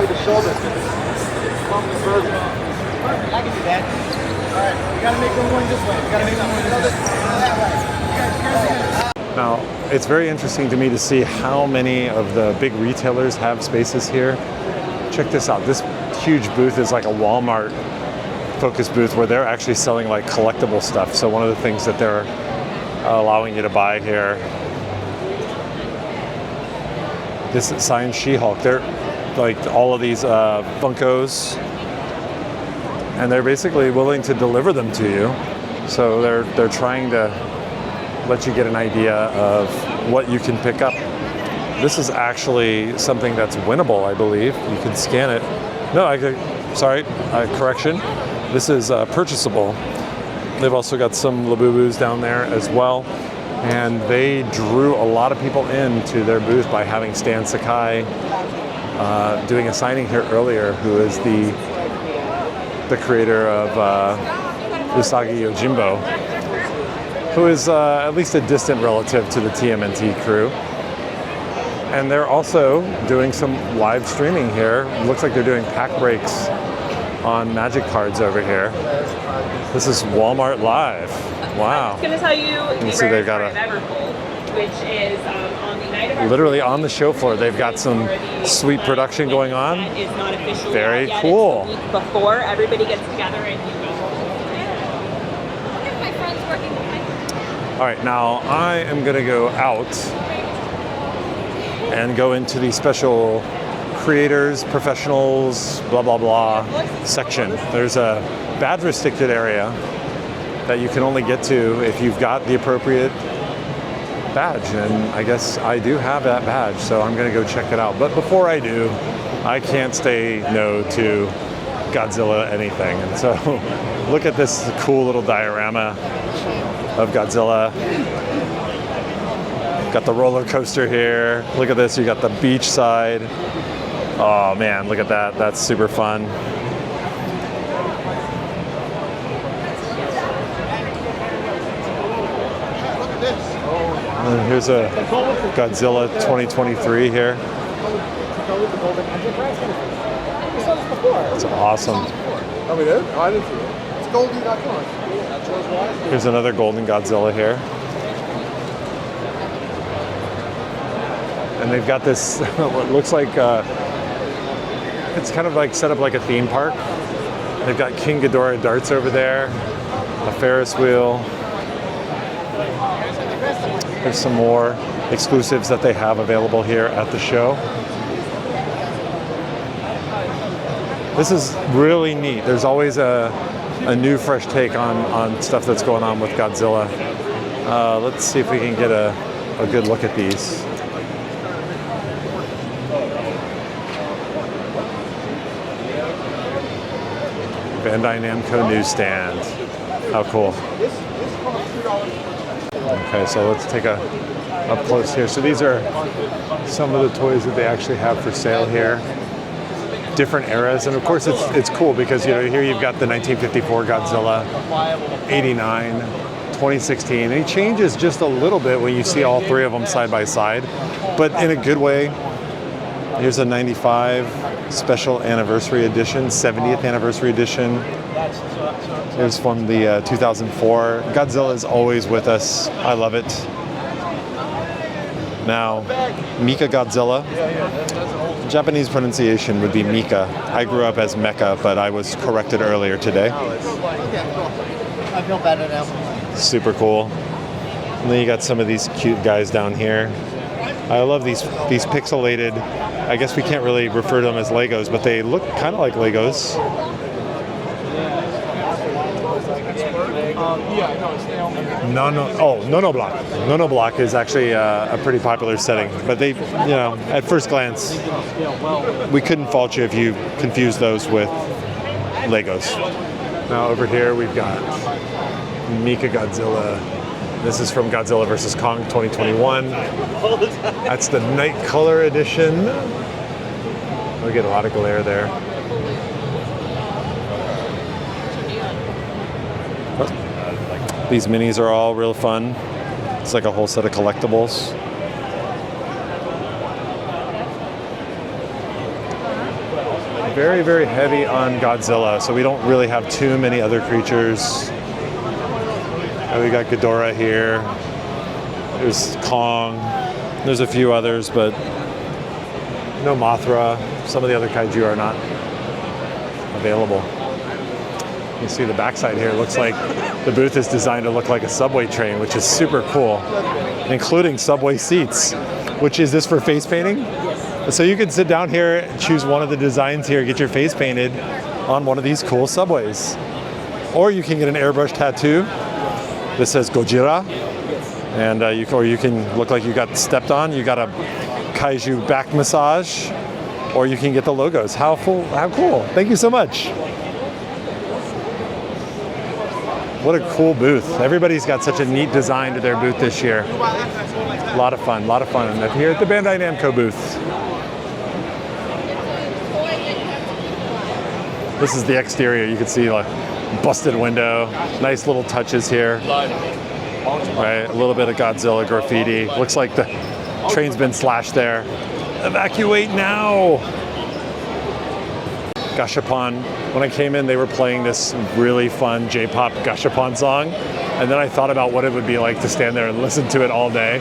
I can do that. Alright, we gotta make one going this way. We gotta make one going that way. Now, it's very interesting to me to see how many of the big retailers have spaces here. Check this out. This huge booth is like a Walmart focus booth where they're actually selling like collectible stuff. So one of the things that they're allowing you to buy here, this is signed She-Hulk. They're like all of these Funkos, and they're basically willing to deliver them to you. So they're trying to let you get an idea of what you can pick up. This is actually something that's winnable, I believe. You can scan it. No, correction. This is purchasable. They've also got some Labubus down there as well. And they drew a lot of people into their booth by having Stan Sakai doing a signing here earlier, who is the creator of Usagi Yojimbo, who is at least a distant relative to the TMNT crew. And they're also doing some live streaming here. It looks like they're doing pack breaks on Magic cards over here. This is Walmart Live. Wow. I was going to tell you the see they've got rare Everpool, which is on the night of our literally on the show floor. They've got some sweet production going on. That is not official Very yet. cool. It's the week before everybody gets together and you go. My friend's working behind me. All right, now I am gonna go out and go into the special creators, professionals, blah, blah, blah section. There's a badge restricted area that you can only get to if you've got the appropriate badge. And I guess I do have that badge, so I'm gonna go check it out. But before I do, I can't say no to Godzilla anything. And so look at this cool little diorama of Godzilla. Got the roller coaster here. Look at this, you got the beach side. Oh man, look at that, that's super fun. And here's a Godzilla 2023 here. It's awesome. Oh, we did? Oh, I didn't see it. It's golden.com. Here's another golden Godzilla here. And they've got this, what looks like, it's kind of like set up like a theme park. They've got King Ghidorah darts over there, a Ferris wheel. There's some more exclusives that they have available here at the show. This is really neat. There's always a new fresh take on stuff that's going on with Godzilla. Let's see if we can get a good look at these. Bandai Namco newsstand. How cool. Okay, so let's take a up close here. So these are some of the toys that they actually have for sale here. Different eras, and of course it's cool because here you've got the 1954 Godzilla, 89, 2016, and he changes just a little bit when you see all three of them side by side, but in a good way. Here's a 95 special anniversary edition, 70th anniversary edition. Here's from the 2004. Godzilla is always with us. I love it. Now, Mika Godzilla. Japanese pronunciation would be Mika. I grew up as Mecha, but I was corrected earlier today. I feel better now. Super cool. And then you got some of these cute guys down here. I love these pixelated, I guess we can't really refer to them as Legos, but they look kind of like Legos. Nono Block. Nono Block is actually a pretty popular setting, but they, at first glance, we couldn't fault you if you confused those with Legos. Now over here we've got Mika Godzilla. This is from Godzilla vs. Kong 2021. That's the night color edition. We get a lot of glare there. These minis are all real fun. It's like a whole set of collectibles. Very, very heavy on Godzilla, so we don't really have too many other creatures. And we got Ghidorah here. There's Kong. There's a few others, but no Mothra. Some of the other kaiju are not available. You see the backside here. It looks like the booth is designed to look like a subway train, which is super cool, including subway seats. Which is this for face painting? So you can sit down here, choose one of the designs here, get your face painted on one of these cool subways. Or you can get an airbrush tattoo. This says Gojira, and you can look like you got stepped on. You got a kaiju back massage, or you can get the logos. How cool! Thank you so much. What a cool booth! Everybody's got such a neat design to their booth this year. A lot of fun, And here at the Bandai Namco booth. This is the exterior. You can see like busted window, nice little touches here. Right, a little bit of Godzilla graffiti. Looks like the train's been slashed there. Evacuate now! Gashapon. When I came in, they were playing this really fun J-pop Gashapon song, and then I thought about what it would be like to stand there and listen to it all day.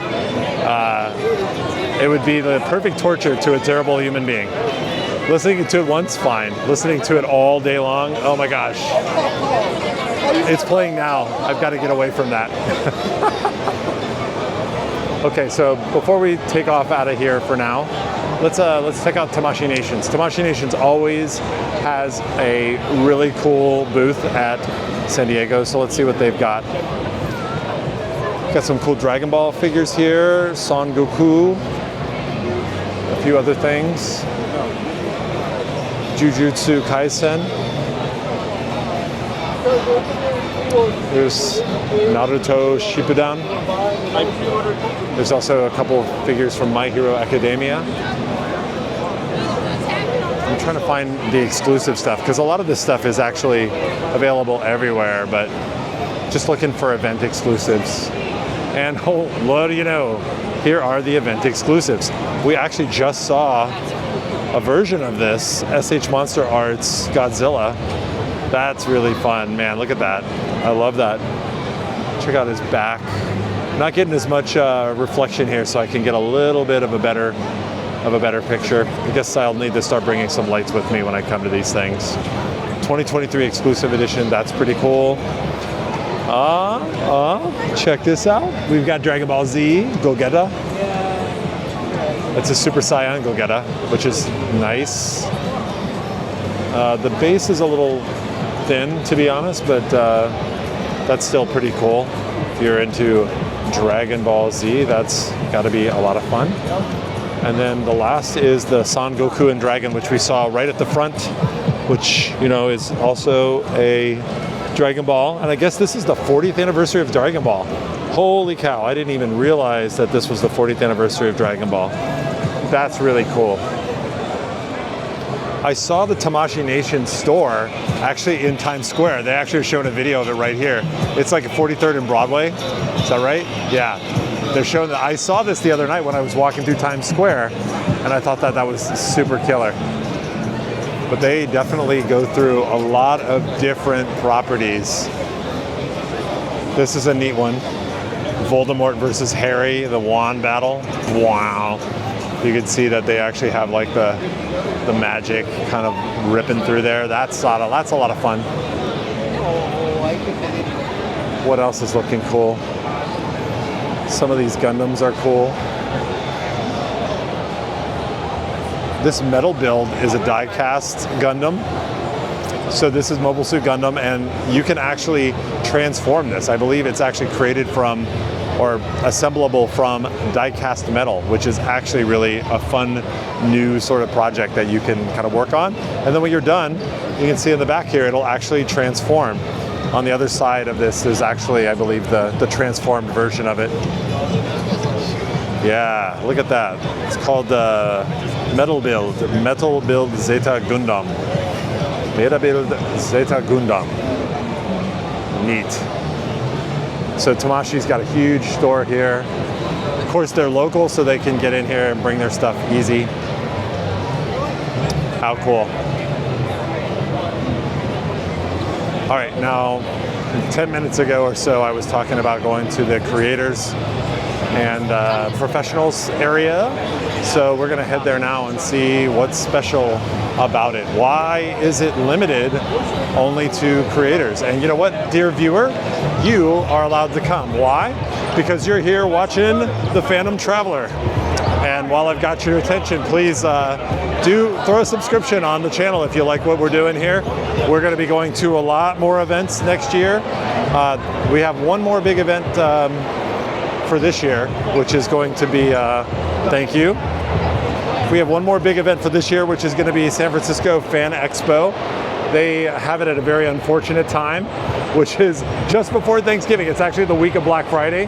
It would be the perfect torture to a terrible human being. Listening to it once, fine. Listening to it all day long, oh my gosh. It's playing now. I've got to get away from that. Okay, so before we take off out of here for now, let's check out Tamashii Nations. Tamashii Nations always has a really cool booth at San Diego, so let's see what they've got. Got some cool Dragon Ball figures here, Son Goku, a few other things. Jujutsu Kaisen. There's Naruto Shippuden. There's also a couple of figures from My Hero Academia. I'm trying to find the exclusive stuff because a lot of this stuff is actually available everywhere, but just looking for event exclusives. And oh, what do you know? Here are the event exclusives. We actually just saw a version of this, SH Monster Arts Godzilla. That's really fun, man. Look at that. I love that. Check out his back. Not getting as much reflection here, so I can get a little bit of a better picture. I guess I'll need to start bringing some lights with me when I come to these things. 2023 exclusive edition. That's pretty cool. Check this out. We've got Dragon Ball Z Gogeta. It's a Super Saiyan Gogeta, which is nice. The base is a little thin, to be honest, but that's still pretty cool. If you're into Dragon Ball Z, that's got to be a lot of fun. And then the last is the Son Goku and Dragon, which we saw right at the front which, you know, is also a Dragon Ball. And I guess this is the 40th anniversary of Dragon Ball. Holy cow, I didn't even realize that this was the 40th anniversary of Dragon Ball. That's really cool. I saw the Tamashii Nations store actually in Times Square. They actually are showing a video of it right here. It's like 43rd and Broadway. Is that right? Yeah. They're showing that. I saw this the other night when I was walking through Times Square, and I thought that that was super killer. But they definitely go through a lot of different properties. This is a neat one. Voldemort versus Harry, the wand battle. Wow. You can see that they actually have like the magic kind of ripping through there. That's a lot of fun. What else is looking cool? Some of these Gundams are cool. This metal build is a die-cast Gundam. So this is Mobile Suit Gundam, and you can actually transform this. I believe it's actually created from, or assemblable from, die-cast metal, which is actually really a fun new sort of project that you can kind of work on. And then when you're done, you can see in the back here, it'll actually transform. On the other side of this is actually, I believe, the transformed version of it. Yeah, look at that. It's called Metal Build Zeta Gundam. Metal Build Zeta Gundam. Neat. So Tamashii's got a huge store here. Of course, they're local, so they can get in here and bring their stuff easy. How cool. All right, now 10 minutes ago or so, I was talking about going to the creators and professionals area. So we're gonna head there now and see what's special about it. Why is it limited only to creators? And you know what, dear viewer, you are allowed to come. Why? Because you're here watching The Phantom Traveler. And while I've got your attention, please do throw a subscription on the channel if you like what we're doing here. We're going to be going to a lot more events next year. We have one more big event for this year, which is going to be, thank you. We have one more big event for this year, which is going to be San Francisco Fan Expo. They have it at a very unfortunate time, which is just before Thanksgiving. It's actually the week of Black Friday,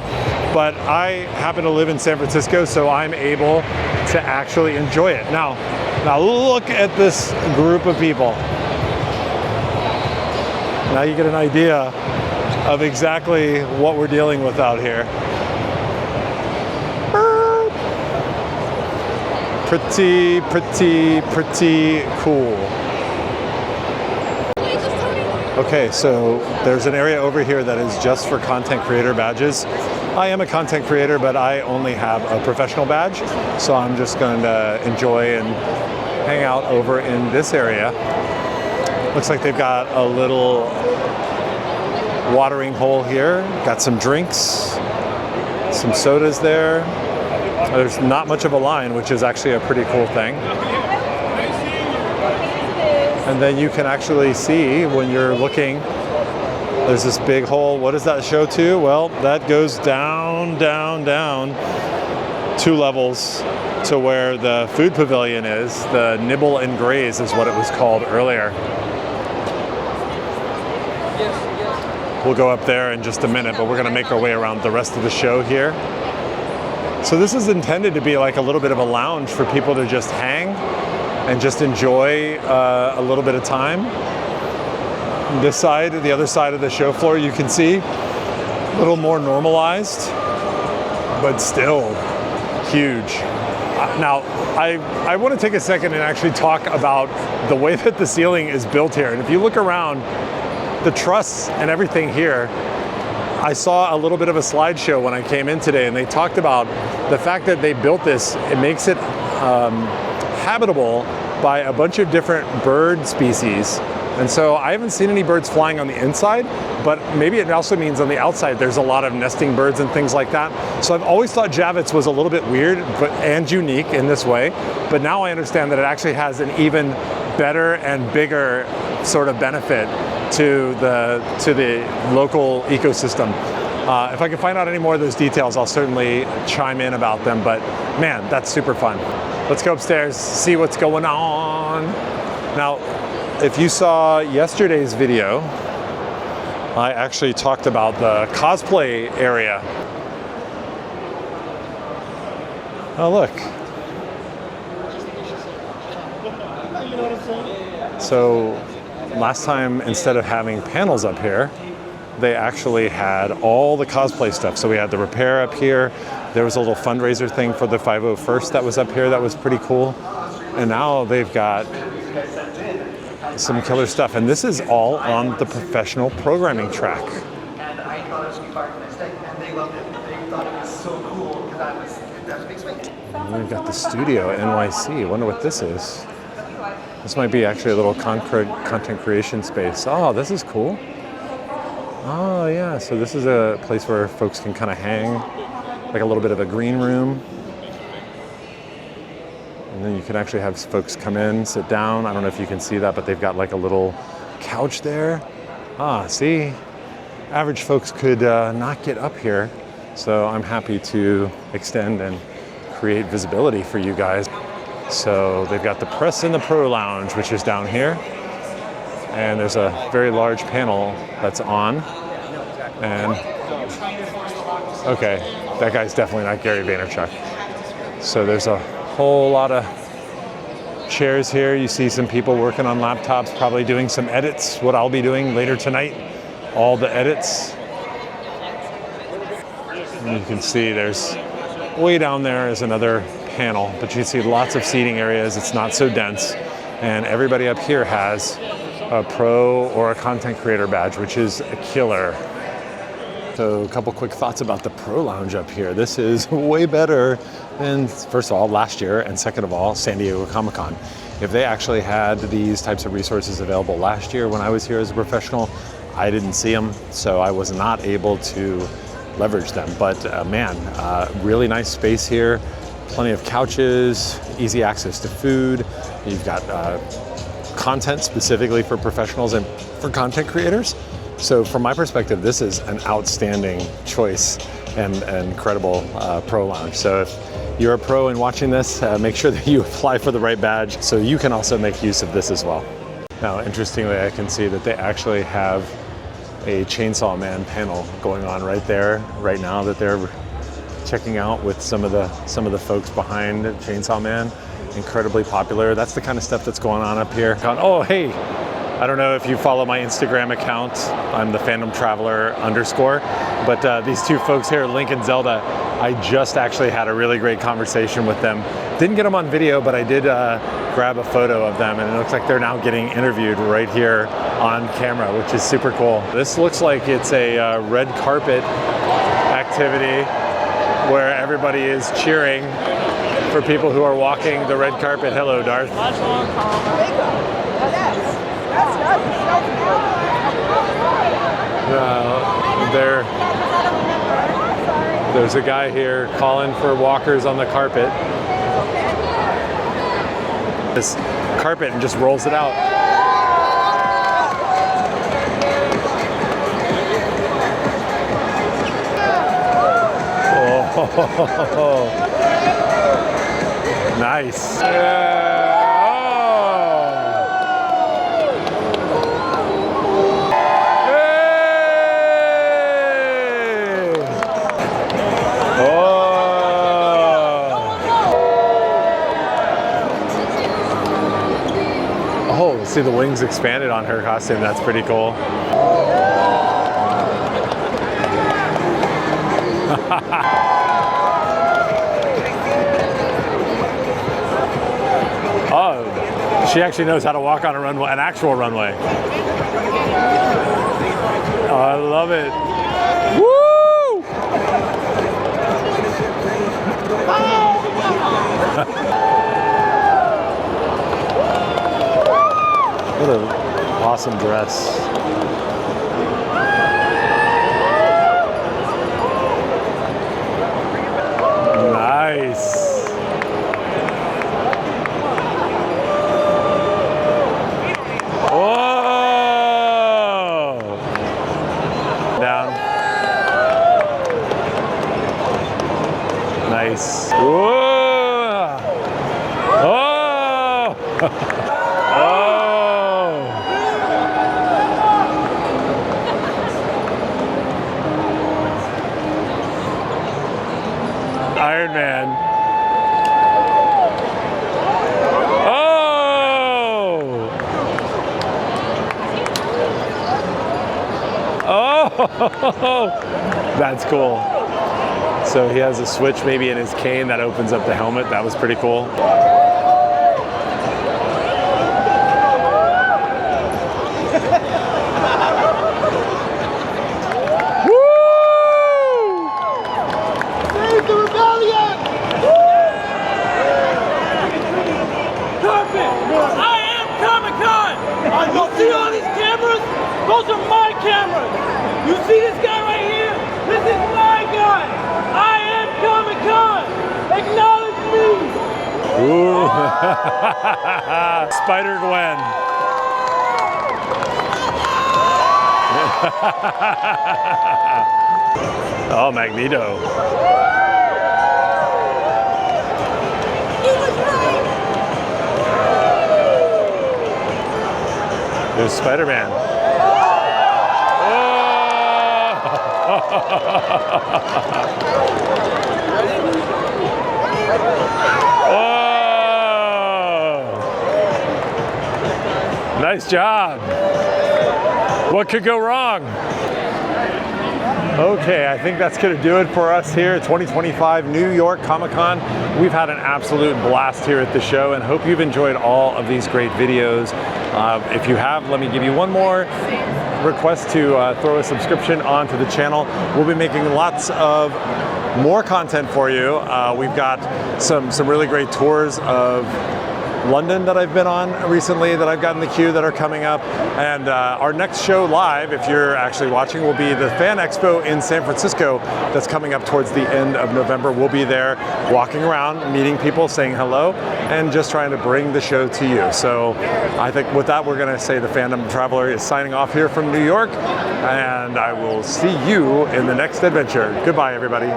but I happen to live in San Francisco, so I'm able to actually enjoy it. Now look at this group of people. Now you get an idea of exactly what we're dealing with out here. Pretty, pretty, pretty cool. Okay, so there's an area over here that is just for content creator badges. I am a content creator, but I only have a professional badge, so I'm just going to enjoy and hang out over in this area. Looks like they've got a little watering hole here. Got some drinks, some sodas there. There's not much of a line, which is actually a pretty cool thing. And then you can actually see when you're looking, there's this big hole. What does that show to? Well, that goes down, down, down 2 levels to where the food pavilion is. The Nibble and Graze is what it was called earlier. We'll go up there in just a minute, but we're gonna make our way around the rest of the show here. So this is intended to be like a little bit of a lounge for people to just hang and just enjoy a little bit of time. This side, the other side of the show floor, you can see a little more normalized, but still huge. Now, I want to take a second and actually talk about the way that the ceiling is built here. And if you look around, the truss and everything here, I saw a little bit of a slideshow when I came in today, and they talked about the fact that they built this, it makes it habitable by a bunch of different bird species. And so I haven't seen any birds flying on the inside, but maybe it also means on the outside there's a lot of nesting birds and things like that. So I've always thought Javits was a little bit weird and unique in this way, but now I understand that it actually has an even better and bigger sort of benefit to the local ecosystem. If I can find out any more of those details, I'll certainly chime in about them, but man, that's super fun. Let's go upstairs, see what's going on. Now, if you saw yesterday's video, I actually talked about the cosplay area. Oh, look. So last time, instead of having panels up here, they actually had all the cosplay stuff. So we had the repair up here. There was a little fundraiser thing for the 501st that was up here that was pretty cool. And now they've got some killer stuff. And this is all on the professional programming track. And I thought it was really artistic, and they loved it. They thought it was so cool because that was big swing. And we've got the studio at NYC. Wonder what this is. This might be actually a little content creation space. Oh, this is cool. Oh yeah, so this is a place where folks can kind of hang, like a little bit of a green room. And then you can actually have folks come in, sit down. I don't know if you can see that, but they've got like a little couch there. Ah, see? Average folks could not get up here. So I'm happy to extend and create visibility for you guys. So they've got the press and the pro lounge, which is down here. And there's a very large panel that's on. And okay, that guy's definitely not Gary Vaynerchuk. So there's a whole lot of chairs here. You see some people working on laptops, probably doing some edits, what I'll be doing later tonight, all the edits. And you can see there's way down there is another panel, but you can see lots of seating areas. It's not so dense. And everybody up here has a pro or a content creator badge, which is a killer. So a couple quick thoughts about the pro lounge up here. This is way better than, first of all, last year, and second of all, San Diego Comic-Con. If they actually had these types of resources available last year when I was here as a professional, I didn't see them, so I was not able to leverage them. But man, really nice space here. Plenty of couches, easy access to food. You've got content specifically for professionals and for content creators. So from my perspective, this is an outstanding choice and incredible pro lounge. So if you're a pro and watching this, make sure that you apply for the right badge so you can also make use of this as well. Now, interestingly, I can see that they actually have a Chainsaw Man panel going on right there, right now, that they're checking out with some of the folks behind Chainsaw Man. Incredibly popular. That's the kind of stuff that's going on up here. Oh, hey, I don't know if you follow my Instagram account. I'm the Fandom Traveler _, but these two folks here, Link and Zelda, I just actually had a really great conversation with them. Didn't get them on video, but I did grab a photo of them, and it looks like they're now getting interviewed right here on camera, which is super cool. This looks like it's a red carpet activity where everybody is cheering for people who are walking the red carpet. Hello, Darth. There's a guy here calling for walkers on the carpet. This carpet and just rolls it out. Oh, nice. Yeah. Oh, see the wings expanded on her costume. That's pretty cool. Oh, she actually knows how to walk on a runway, an actual runway. Oh, I love it. Woo! What an awesome dress. Nice. Nice. Whoa! Oh! Oh! Iron Man. Oh! Oh! That's cool. So he has a switch maybe in his cane that opens up the helmet. That was pretty cool. See all these cameras? Those are my cameras. You see this guy right here? This is my guy. I am Comic-Con. Acknowledge me. Ooh. Spider-Gwen. Oh, Magneto. There's Spider-Man. Oh. Nice job. What could go wrong? Okay, I think that's going to do it for us here at 2025 New York Comic-Con. We've had an absolute blast here at the show and hope you've enjoyed all of these great videos. If you have, let me give you one more request to throw a subscription onto the channel. We'll be making lots of more content for you. We've got some really great tours of London that I've been on recently that I've got in the queue that are coming up. And our next show live, if you're actually watching, will be the Fan Expo in San Francisco that's coming up towards the end of November. We'll be there walking around, meeting people, saying hello, and just trying to bring the show to you. So I think with that, we're going to say the Fandom Traveler is signing off here from New York, and I will see you in the next adventure. Goodbye, everybody.